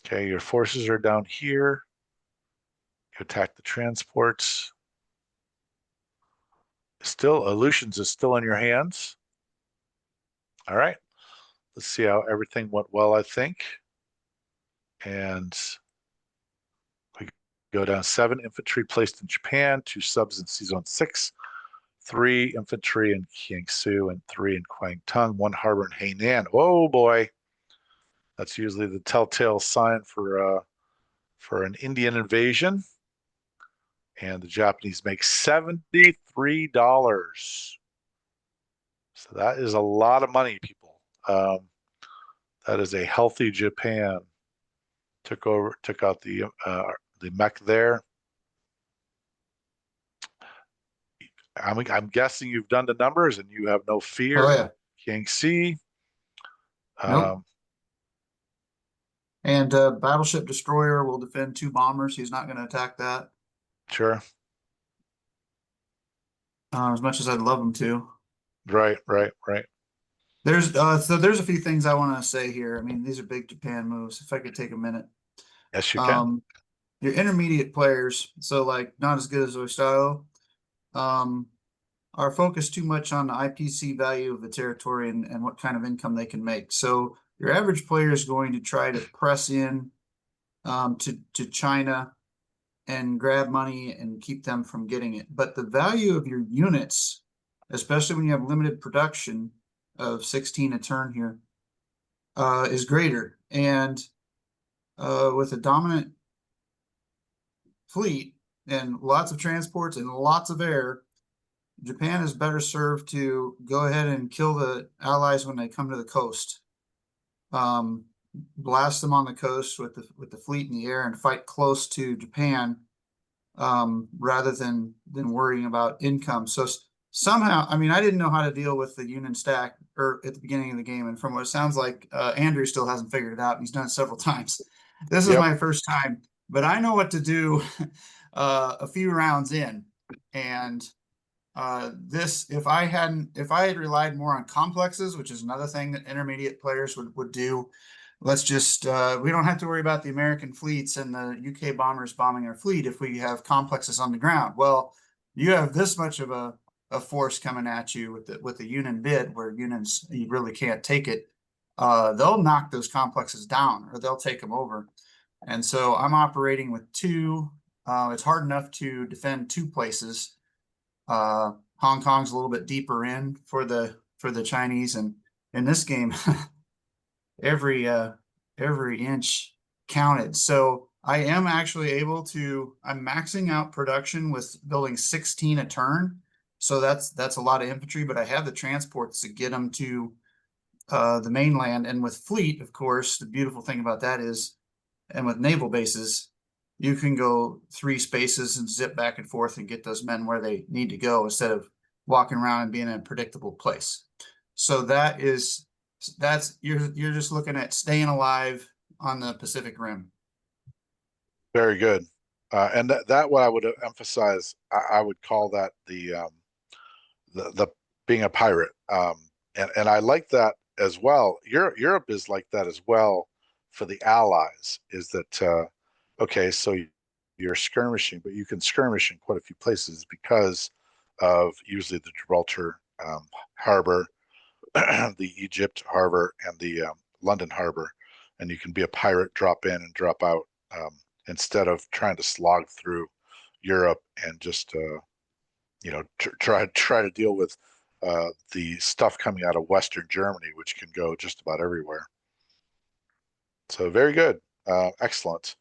Okay, your forces are down here. You attack the transports. Still, Aleutians is still in your hands. All right, let's see how everything went well, I think. And we go down 7 infantry placed in Japan, 2 subs in Season 6, 3 infantry in Kiangsu, and 3 in Kwangtung, 1 harbor in Hainan. Oh boy, that's usually the telltale sign for an Indian invasion. And the Japanese make $73. So that is a lot of money, people. That is a healthy Japan. Took out the mech there. I'm guessing you've done the numbers and you have no fear. Oh yeah. Yangtze. Nope. And Battleship Destroyer will defend 2 bombers. He's not going to attack that. Sure. As much as I'd love him to. Right. There's there's a few things I want to say here. I mean, these are big Japan moves. If I could take a minute. Yes, you can. Your intermediate players, so like not as good as Oysteilo, are focused too much on the IPC value of the territory and what kind of income they can make. So your average player is going to try to press in to China and grab money and keep them from getting it. But the value of your units, especially when you have limited production of 16 a turn here, is greater. And with a dominant fleet and lots of transports and lots of air, Japan is better served to go ahead and kill the allies when they come to the coast. Blast them on the coast with the fleet in the air and fight close to Japan, rather than worrying about income. So somehow, I mean, I didn't know how to deal with the Union stack at the beginning of the game, and from what it sounds like, Andrew still hasn't figured it out. He's done it several times. This is my first time, but I know what to do a few rounds in, and if I had relied more on complexes, which is another thing that intermediate players would do. Let's just we don't have to worry about the American fleets and the UK bombers bombing our fleet if we have complexes on the ground. Well, you have this much of a force coming at you with the Union bid, where Unions, you really can't take it. They'll knock those complexes down, or they'll take them over. And so I'm operating with 2. It's hard enough to defend 2 places. Hong Kong's a little bit deeper in for the Chinese, and in this game, every inch counted. So I am actually able to. I'm maxing out production with building 16 a turn. So that's a lot of infantry, but I have the transports to get them to the mainland. And with fleet, of course, the beautiful thing about that is, and with naval bases, you can go 3 spaces and zip back and forth and get those men where they need to go instead of walking around and being in a predictable place. So that's you're just looking at staying alive on the Pacific Rim. Very good. And that what I would emphasize, I would call that the being a pirate. And I like that as well. Europe is like that as well for the Allies, is that okay, so you're skirmishing, but you can skirmish in quite a few places because of usually the Gibraltar harbor, the Egypt harbor, and the London harbor, and you can be a pirate, drop in and drop out, instead of trying to slog through Europe and just try to deal with the stuff coming out of Western Germany, which can go just about everywhere. So very good, excellent.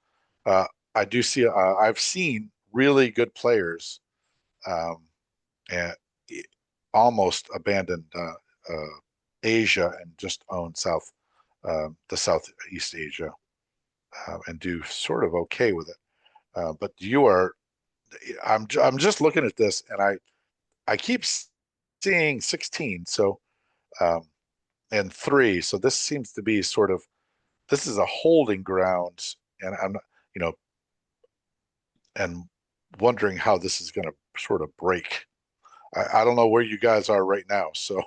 I do see. I've seen really good players, and almost abandoned Asia and just own the Southeast Asia, and do sort of okay with it. But you are. I'm just looking at this, and I keep seeing 16. So and 3. So this seems to be sort of, this is a holding ground, and I'm and wondering how this is going to sort of break. I don't know where you guys are right now, so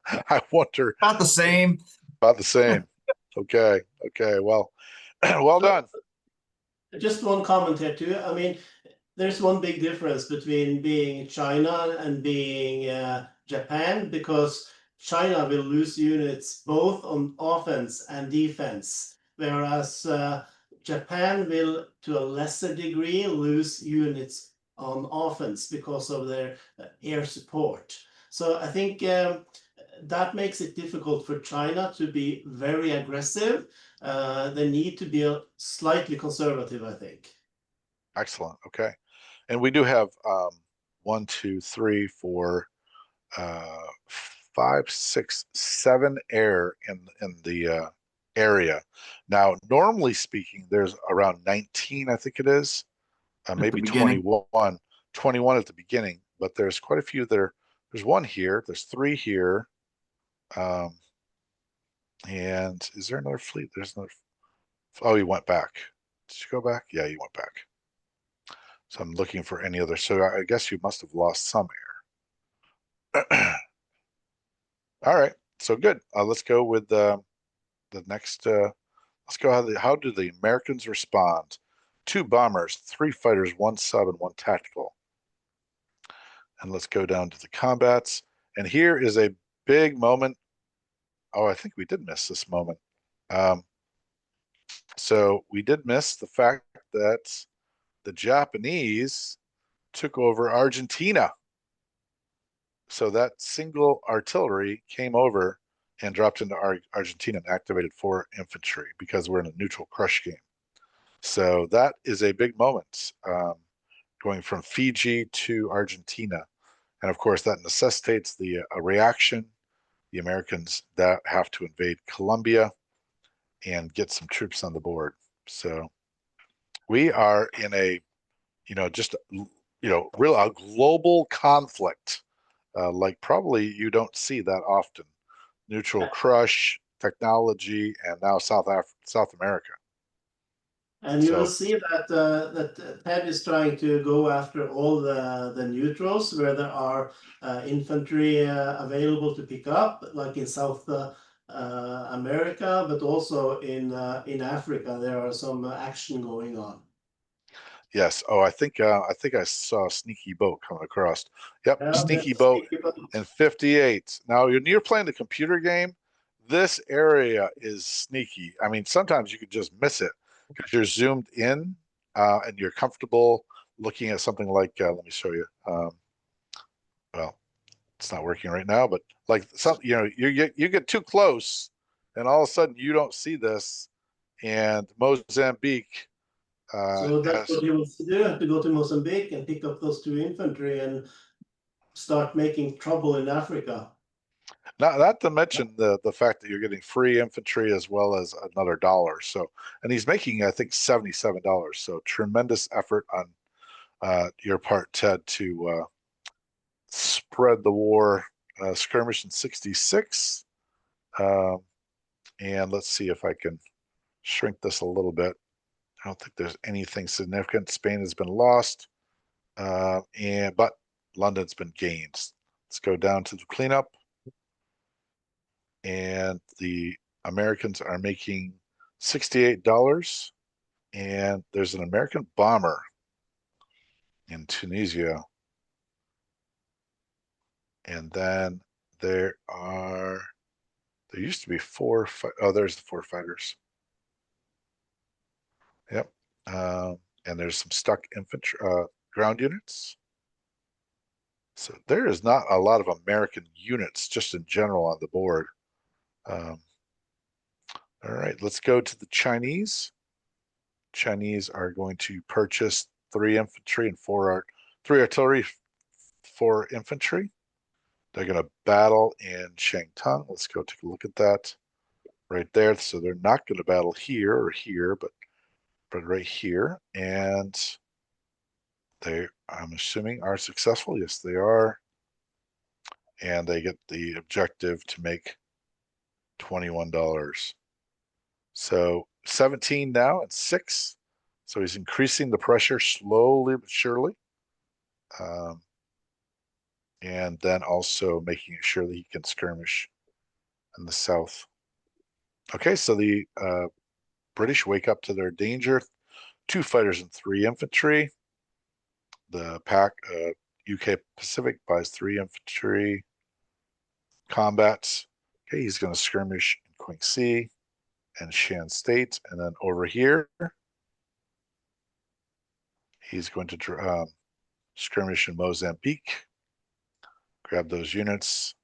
I wonder. About the same. About the same. Okay. Well, well done. Just one comment here too. I mean, there's one big difference between being China and being Japan, because China will lose units both on offense and defense, whereas Japan will, to a lesser degree, lose units on offense because of their air support. So I think that makes it difficult for China to be very aggressive. They need to be slightly conservative, I think. Excellent. Okay. And we do have 1, 2, 3, 4, 5, 6, 7 air in the area. Now, normally speaking, there's around 19, I think it is, maybe 21, 21 at the beginning, but there's quite a few there. There's 1 here, there's 3 here. And is there another fleet? There's another. Oh, you went back. Did you go back? Yeah, you went back. So I'm looking for any other. So I guess you must have lost some air. All right. So good. Let's go with the next. Let's go. How do the Americans respond? 2 bombers, 3 fighters, 1 sub, and 1 tactical. And let's go down to the combats. And here is a big moment. Oh, I think we did miss this moment. So we did miss the fact that the Japanese took over Argentina. So that single artillery came over and dropped into Argentina and activated 4 infantry because we're in a neutral crush game. So that is a big moment, going from Fiji to Argentina. And of course, that necessitates a reaction. The Americans that have to invade Colombia and get some troops on the board. So we are in a, just, real a global conflict, like probably you don't see that often. Neutral crush, technology, and now South America. And you will see that that Ted is trying to go after all the neutrals where there are infantry available to pick up, like in South America, but also in Africa. There are some action going on. Yes. Oh, I think I saw a sneaky boat coming across. Yep, sneaky boat in 58. Now, when you're playing the computer game, this area is sneaky. I mean, sometimes you could just miss it because you're zoomed in, and you're comfortable looking at something like, let me show you. Well, it's not working right now, but like you get too close, and all of a sudden you don't see this, and Mozambique. So that's what he wants to do, to go to Mozambique and pick up those 2 infantry and start making trouble in Africa. Not to mention the fact that you're getting free infantry as well as another dollar. So, and he's making, I think, $77. So tremendous effort on your part, Ted, to spread the war. Skirmish in 66. And let's see if I can shrink this a little bit. I don't think there's anything significant. Spain has been lost, but London's been gained. Let's go down to the cleanup. And the Americans are making $68. And there's an American bomber in Tunisia. And then there used to be four, oh, there's the four fighters. Yep. And there's some stuck infantry, ground units. So there is not a lot of American units just in general on the board. All right, let's go to the Chinese. Chinese are going to purchase 3 infantry and 3 artillery, 4 infantry. They're going to battle in Shangtung. Let's go take a look at that right there. So they're not going to battle here or here, but right here. And they, I'm assuming, are successful. Yes, they are. And they get the objective to make $21. So 17 now and 6. So he's increasing the pressure slowly but surely. And then also making sure that he can skirmish in the south. Okay, so the British wake up to their danger. 2 fighters and 3 infantry. The UK Pacific buys 3 infantry. Combats. Okay, he's going to skirmish in Quincy and Shan State. And then over here, he's going to skirmish in Mozambique. Grab those units.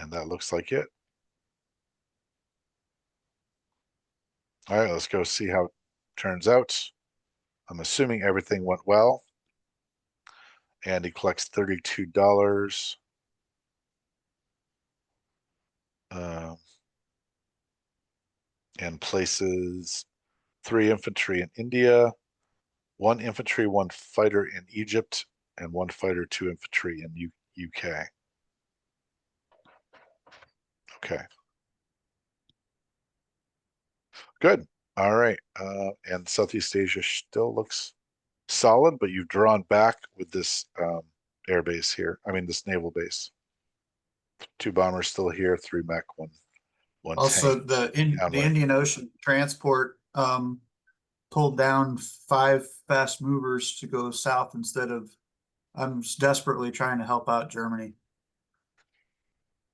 And that looks like it. All right, let's go see how it turns out. I'm assuming everything went well. And he collects $32. And places 3 infantry in India, 1 infantry, 1 fighter in Egypt, and 1 fighter, 2 infantry in UK. Okay. Good. All right. And Southeast Asia still looks solid, but you've drawn back with this air base here. I mean, this naval base. 2 bombers still here, 3 mech, 1 Also, tank. the Indian Ocean transport pulled down 5 fast movers to go south instead of. I'm desperately trying to help out Germany.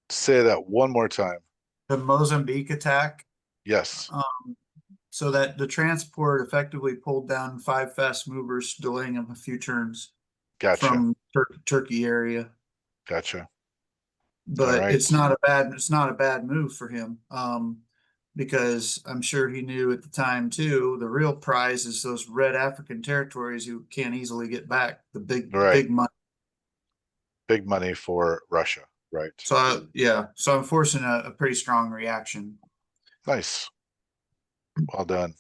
Say that one more time. The Mozambique attack. Yes. So that the transport effectively pulled down 5 fast movers, delaying them a few turns. Gotcha. From Turkey area. Gotcha. But right. it's not a bad move for him. Because I'm sure he knew at the time too, the real prize is those red African territories you can't easily get back. The big money. Big money for Russia, right? So so I'm forcing a pretty strong reaction. Nice. Well done.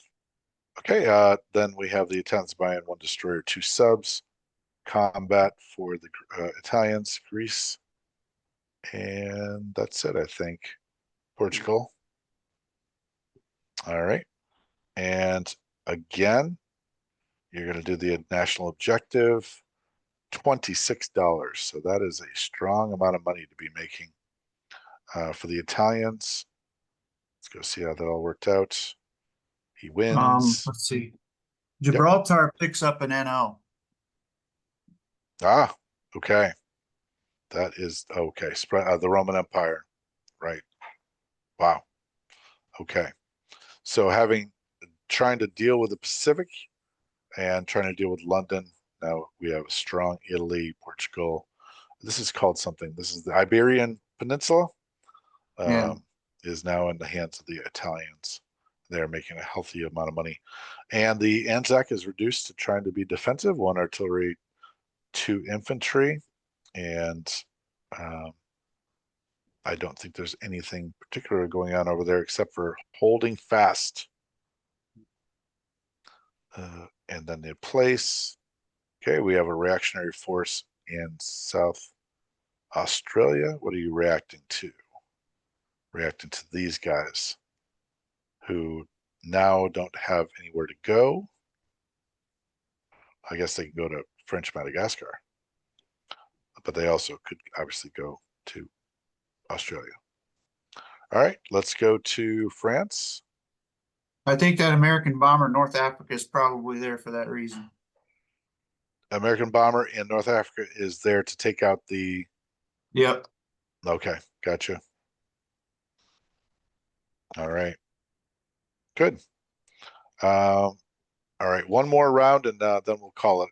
Okay, then we have the Italians buying 1 destroyer, 2 subs. Combat for the Italians, Greece. And that's it, I think. Portugal. All right. And again, you're going to do the national objective, $26. So that is a strong amount of money to be making for the Italians. Let's go see how that all worked out. He wins. Let's see. Gibraltar picks up an NO. Ah, okay. That is okay. Spread the Roman Empire, right? Wow. Okay. So trying to deal with the Pacific and trying to deal with London. Now we have a strong Italy, Portugal. This is called something. This is the Iberian Peninsula. Is now in the hands of the Italians. They're making a healthy amount of money. And the Anzac is reduced to trying to be defensive, 1 artillery, 2 infantry. And I don't think there's anything particular going on over there except for holding fast. And then the place. Okay, we have a reactionary force in South Australia. What are you reacting to? Reacting to these guys who now don't have anywhere to go. I guess they can go to French Madagascar, but they also could obviously go to Australia. All right, let's go to France. I think that American bomber North Africa is probably there for that reason. American bomber in North Africa is there to take out the. Yep. Okay, gotcha. All right, good. All right, one more round and then we'll call it.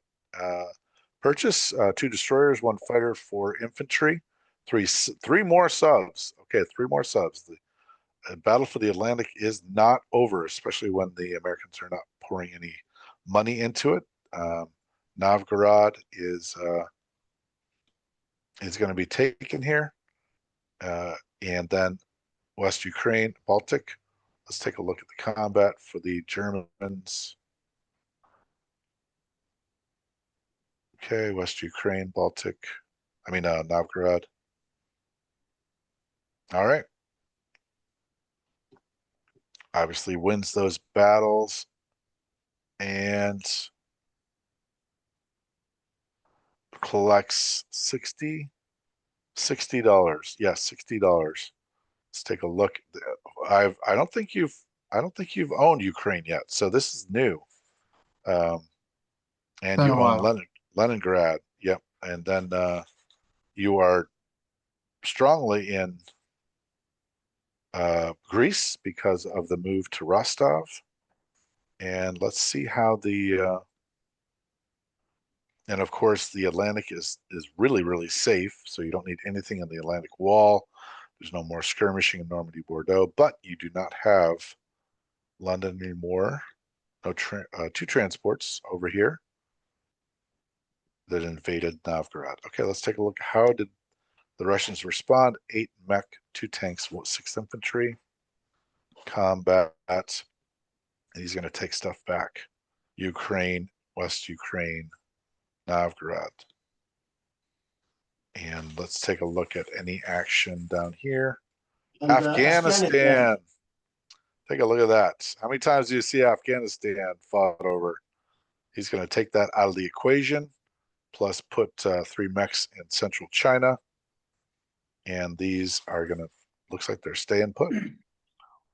Purchase 2 destroyers, 1 fighter, 4 infantry, three more subs. Okay, 3 more subs. The battle for the Atlantic is not over, especially when the Americans are not pouring any money into it. Novgorod is going to be taken here, and then West Ukraine, Baltic. Let's take a look at the combat for the Germans. Okay, West Ukraine, Baltic. I mean, Novgorod. All right. Obviously wins those battles and collects $60. Yes, $60. Let's take a look. I don't think you've owned Ukraine yet, so this is new. And Been you a own while. Leningrad. Yep. And then you are strongly in Greece because of the move to Rostov. And let's see how the and of course the Atlantic is really, really safe, so you don't need anything on the Atlantic Wall. There's no more skirmishing in Normandy, Bordeaux, but you do not have London anymore. No 2 transports over here that invaded Novgorod. Okay, let's take a look. How did the Russians respond? 8 mech, 2 tanks, 6 infantry, combat, and he's going to take stuff back. Ukraine, West Ukraine, Novgorod. And let's take a look at any action down here. And Afghanistan. Take a look at that. How many times do you see Afghanistan fought over? He's going to take that out of the equation, plus put 3 mechs in central China. And these are going to, looks like they're staying put.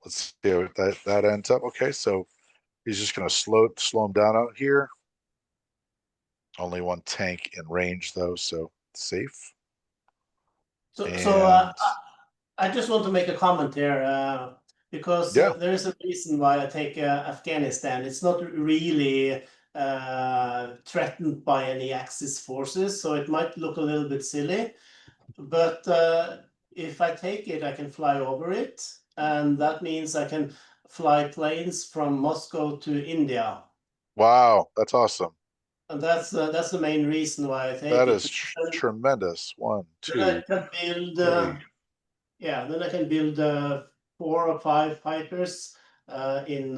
Let's see what that ends up. Okay, so he's just going to slow them down out here. Only 1 tank in range though, so safe. So I just want to make a comment here because Yeah. there is a reason why I take Afghanistan. It's not really threatened by any Axis forces, so it might look a little bit silly. But if I take it, I can fly over it, and that means I can fly planes from Moscow to India. Wow, that's awesome. And that's the main reason why I take That it. is tremendous. 1, 2, Then I can build, 3. then I can build 4 or 5 fighters in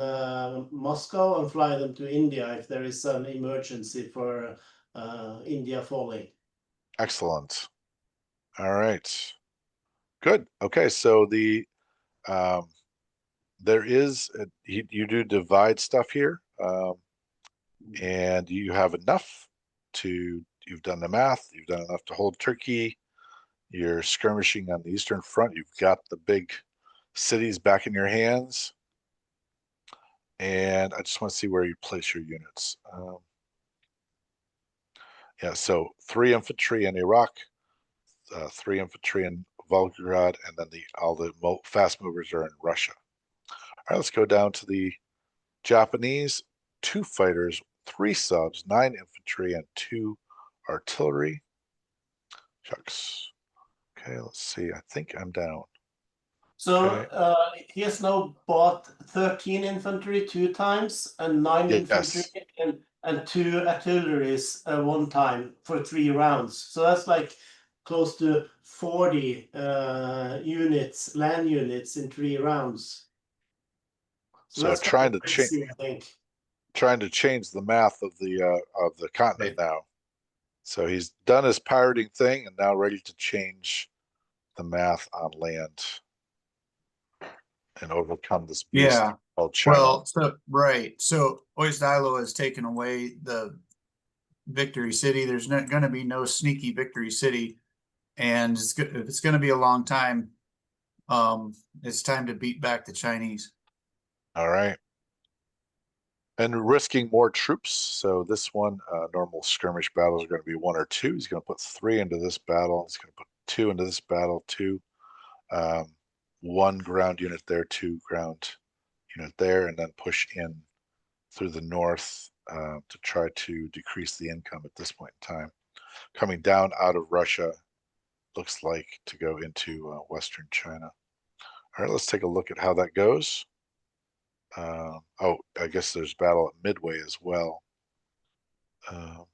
Moscow and fly them to India if there is an emergency for India falling. Excellent. All right. Good. Okay, so the there is you do divide stuff here, and you have enough to. You've done the math. You've done enough to hold Turkey. You're skirmishing on the Eastern Front. You've got the big cities back in your hands, and I just want to see where you place your units. Yeah, so 3 infantry in Iraq, 3 infantry in Volgograd, and then all the fast movers are in Russia. All right, let's go down to the Japanese. 2 fighters, 3 subs, 9 infantry, and 2 artillery. Shucks. Okay, let's see. I think I'm down. So he has now bought 13 infantry 2 times and 9 infantry and 2 artilleries 1 time for 3 rounds. So that's like close to 40 units, land units in 3 rounds. So that's kind trying of to crazy, I think. trying to change the math of the continent now. So he's done his pirating thing and now ready to change the math on land and overcome this beast Yeah. called China. Well, so right. So Oysteilo has taken away the Victory City. There's not going to be no sneaky Victory City, and it's going to be a long time. It's time to beat back the Chinese. All right. And risking more troops. So this one, normal skirmish battles are going to be 1 or 2. He's going to put 3 into this battle. He's going to put 2 into this battle, 2. 1 ground unit there, 2 ground unit there, and then push in through the north to try to decrease the income at this point in time. Coming down out of Russia, looks like to go into Western China. All right, let's take a look at how that goes. Oh, I guess there's battle at Midway as well. All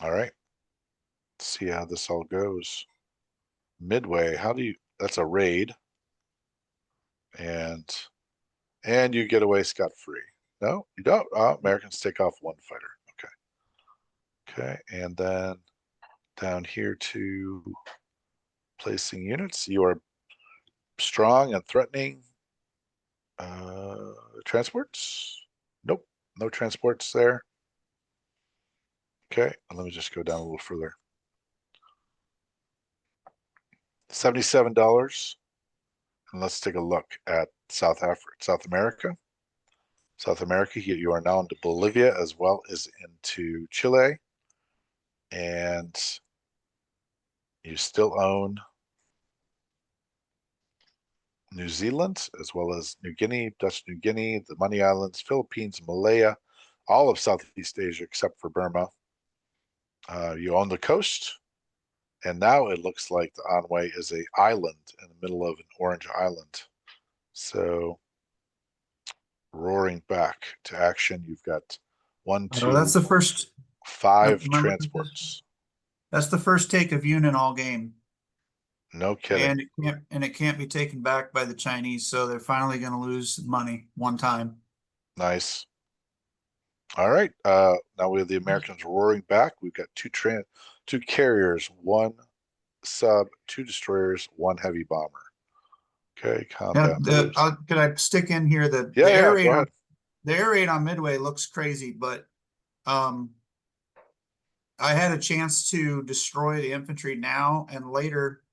right, let's see how this all goes. Midway, how do you, that's a raid. And you get away scot-free. No, you don't. Americans take off 1 fighter. Okay, and then down here to placing units. You are strong and threatening. Transports? Nope, no transports there. Okay, let me just go down a little further. $77. And let's take a look at South America. South America, you are now into Bolivia as well as into Chile. And you still own New Zealand, as well as New Guinea, Dutch New Guinea, the Money Islands, Philippines, Malaya, all of Southeast Asia except for Burma. You own the coast, and now it looks like the Anhui is an island in the middle of an orange island. So, roaring back to action, you've got 1, 2, That's the first 5 am I looking at this? transports. That's the first take of Yunnan all game. No kidding. And it can't be taken back by the Chinese, so they're finally going to lose money one time. Nice. All right. Now we have the Americans roaring back. We've got 2 carriers, 1 sub, 2 destroyers, 1 heavy bomber. Okay, combat moves. Could I stick in here the Yeah, air go raid ahead. the air raid on Midway looks crazy, but I had a chance to destroy the infantry now and later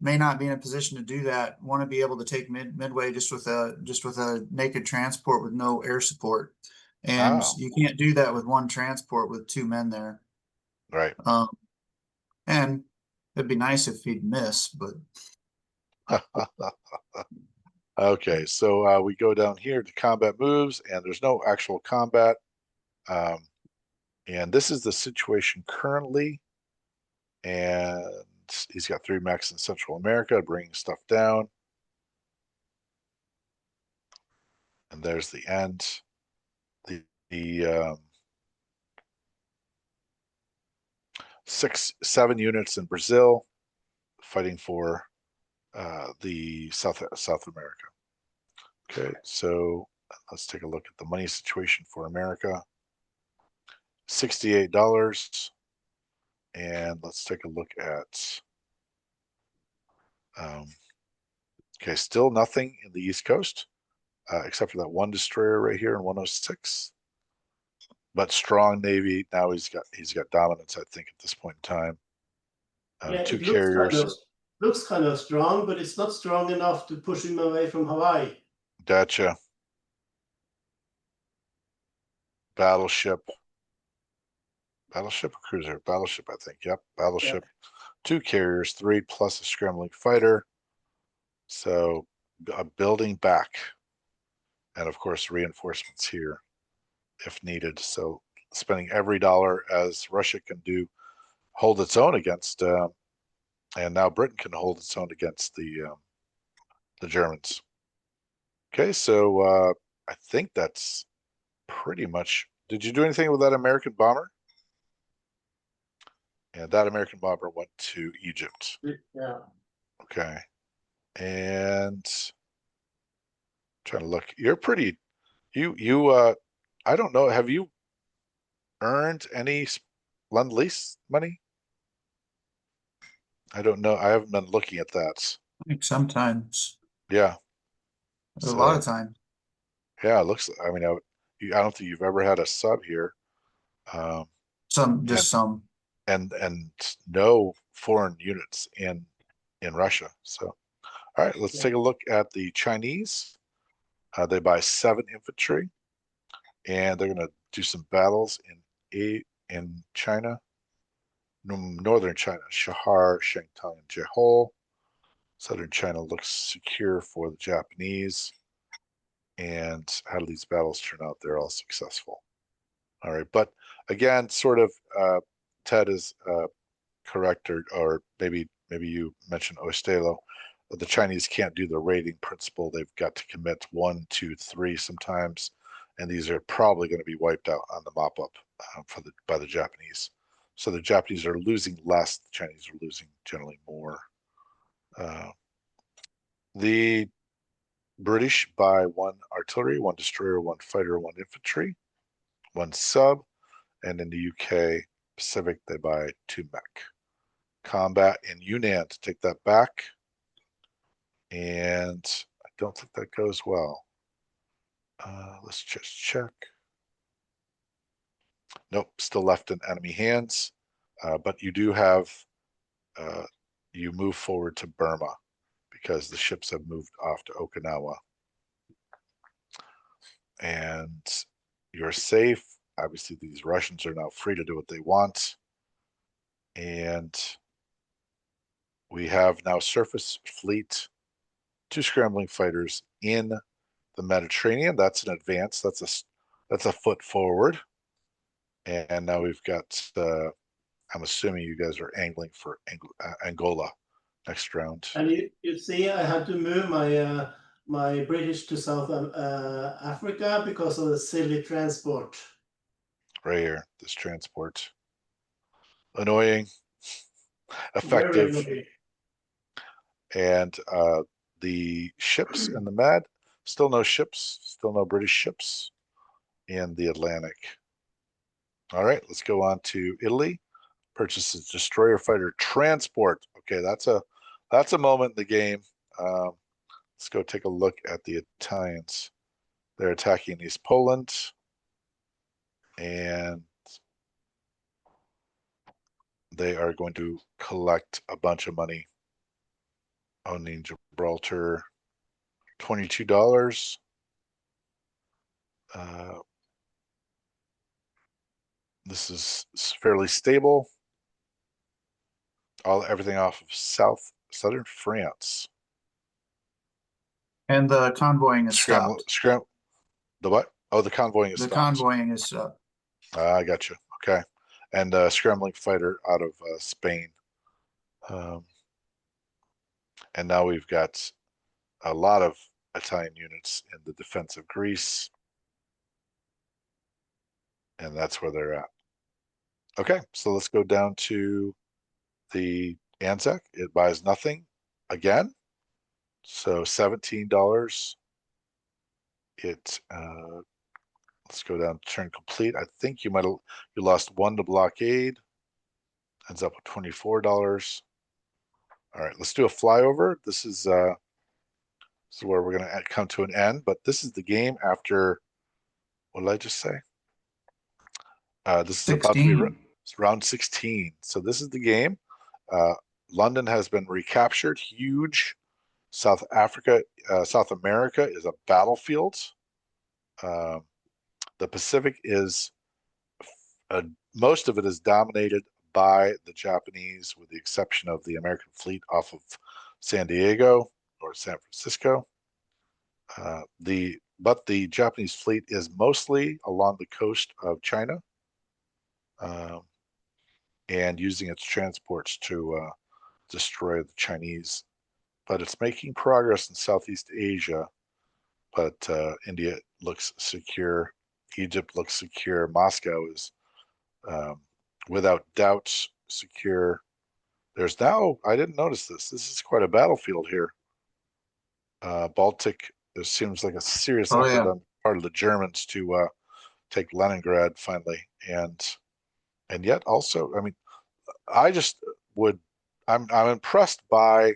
may not be in a position to do that. Want to be able to take Midway just with a naked transport with no air support. And you can't do that with 1 transport with 2 men there. Right. And it'd be nice if he'd miss, but okay, so we go down here to combat moves, and there's no actual combat. And this is the situation currently. And he's got 3 mechs in Central America, bringing stuff down. And there's the end. The 7 units in Brazil, fighting for the South America. Okay, so let's take a look at the money situation for America. $68. And let's take a look at okay, still nothing in the East Coast, except for that 1 destroyer right here in 106. But strong Navy. Now he's got dominance, I think, at this point in time. Yeah, 2 it carriers. looks kind of strong, but it's not strong enough to push him away from Hawaii. Gotcha. Battleship or cruiser? Battleship, I think. Yep, battleship. Yeah. 2 carriers, 3 plus a scrambling fighter. So building back. And of course, reinforcements here if needed. So spending every dollar as Russia can do, hold its own against, and now Britain can hold its own against the Germans. Okay, so I think that's pretty much. Did you do anything with that American bomber? And that American bomber went to Egypt. Yeah. Okay. And trying to look, you're pretty, I don't know, have you earned any Lend-Lease money? I don't know. I haven't been looking at that. I think sometimes, Yeah. a lot of So, time. yeah, it looks, I mean, I don't think you've ever had a sub here. Some, And just some. and no foreign units in Russia. So, all right, let's Yeah. take a look at the Chinese. They buy 7 infantry, and they're going to do some battles in China, northern China, Shahar, Shanghai, and Jehol. Southern China looks secure for the Japanese. And how do these battles turn out? They're all successful. All right, but again, sort of, Ted is correct, or maybe you mentioned Oysteilo. The Chinese can't do the rating principle. They've got to commit 1, 2, 3 sometimes, and these are probably going to be wiped out on the mop-up by the Japanese. So the Japanese are losing less. The Chinese are losing generally more. The British buy 1 artillery, 1 destroyer, 1 fighter, 1 infantry, 1 sub, and in the UK Pacific they buy 2 mech. Combat in Yunnan to take that back, and I don't think that goes well. Let's just check. Nope, still left in enemy hands, but you do have, you move forward to Burma because the ships have moved off to Okinawa, and you're safe. Obviously, these Russians are now free to do what they want, and we have now surface fleet, 2 scrambling fighters in the Mediterranean. That's an advance. That's a foot forward. And now we've got. I'm assuming you guys are angling for Angola next round. And you see, I had to move my British to South Africa because of the silly transport. Right here, this transport. Annoying, Very effective, annoying. and the ships in the Med. Still no ships. Still no British ships in the Atlantic. All right, let's go on to Italy. Purchases destroyer fighter transport. Okay, that's a moment in the game. Let's go take a look at the Italians. They're attacking East Poland, and they are going to collect a bunch of money owning Gibraltar. $22. This is fairly stable. Everything off of southern France. And the convoying is stopped. The what? Oh, the convoying is The stopped. convoying is stopped. I got you. Okay. And scrambling fighter out of Spain. And now we've got a lot of Italian units in the defense of Greece. And that's where they're at. Okay, so let's go down to the Anzac. It buys nothing again. So $17. Let's go down to turn complete. I think you lost 1 to blockade. Ends up with $24. All right, let's do a flyover. This is where we're gonna come to an end, but this is the game after, what did I just say? This is about to be round 16. So this is the game. London has been recaptured. Huge. South America is a battlefield. The Pacific is, most of it is dominated by the Japanese, with the exception of the American fleet off of San Diego or San Francisco. But the Japanese fleet is mostly along the coast of China, and using its transports to destroy the Chinese. But it's making progress in Southeast Asia. But India looks secure. Egypt looks secure. Moscow is, without doubt, secure. There's now, I didn't notice this. This is quite a battlefield here. Baltic, there seems like a serious Oh, effort yeah. on part of the Germans to take Leningrad finally. And yet also, I mean, I just would, I'm impressed by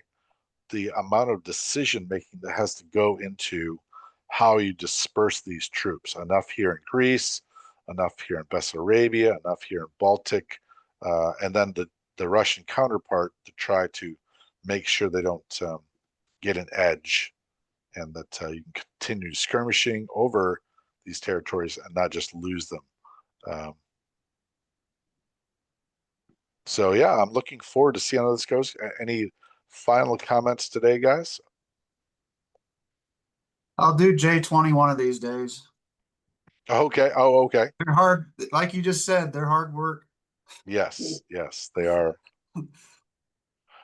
the amount of decision making that has to go into how you disperse these troops. Enough here in Greece, enough here in Bessarabia, enough here in Baltic, and then the Russian counterpart to try to make sure they don't get an edge, and that you can continue skirmishing over these territories and not just lose them. So yeah, I'm looking forward to seeing how this goes. Any final comments today, guys? I'll do J20 one of these days. Okay. Oh, okay. They're hard, like you just said, they're hard work. Yes, yes, they are.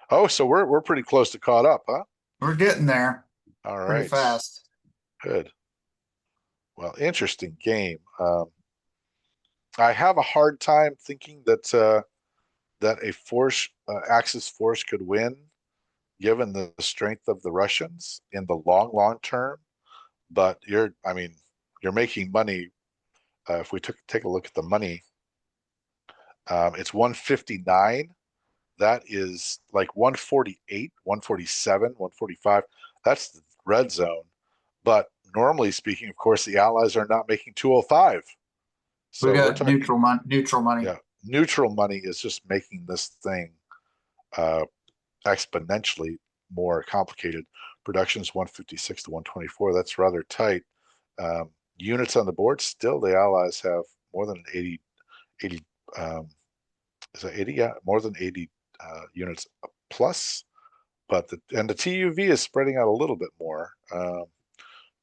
Oh, so we're pretty close to caught up, huh? We're getting there All pretty right. fast. Good. Well, interesting game. I have a hard time thinking that a force Axis force could win, given the strength of the Russians in the long term. But I mean, you're making money. If we take a look at the money, it's 159. That is like 148, 147, 145. That's the red zone. But normally speaking, of course, the Allies are not making 205. We So we're got talking, neutral money. yeah, neutral money is just making this thing uh, exponentially more complicated. Production's 156 to 124. That's rather tight. Units on the board, still the Allies have more than 80, is that 80? Yeah, more than 80 units plus. But the TUV is spreading out a little bit more.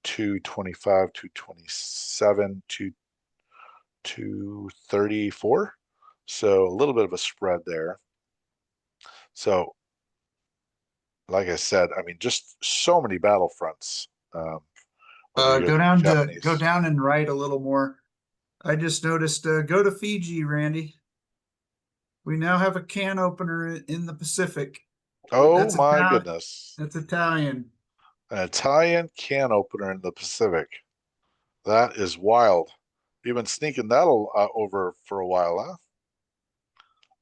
225, 227, 234. So a little bit of a spread there. So, like I said, I mean, just so many battlefronts. Whether you're Go the down Japanese. and right a little more. I just noticed, go to Fiji, Randy. We now have a can opener in the Pacific. Oh That's my Italian. goodness. That's Italian. An Italian can opener in the Pacific. That is wild. You've been sneaking that over for a while,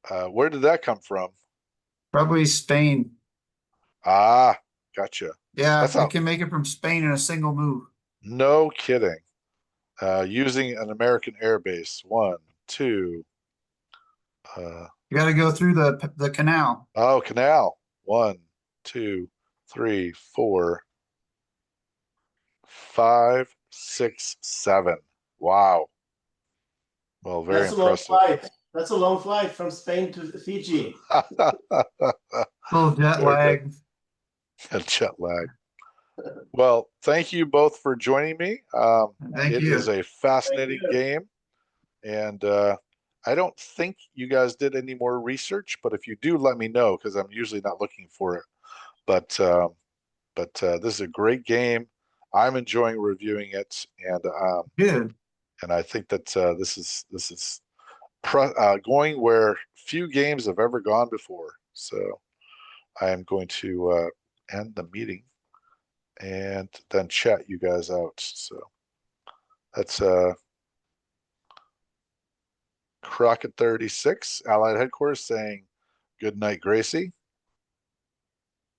huh? Where did that come from? Probably Spain. Ah, gotcha. Yeah, That's it not, can make it from Spain in a single move. no kidding. Using an American air base. One, two. You got to go through the canal. Oh, canal. One, two, three, four, five, six, seven. Wow. Well, very That's a long impressive. flight. That's a long flight from Spain to Fiji. Little jet Very good. lag. Jet lag. Well, thank you both for joining me. Thank It is you. a fascinating game, and I don't think you guys did any more research, but if you do, let me know because I'm usually not looking for it. But this is a great game. I'm enjoying reviewing it, Good. and I think that this is going where few games have ever gone before. So I am going to end the meeting and then chat you guys out. So that's Crockett 36, Allied Headquarters saying good night, Gracie.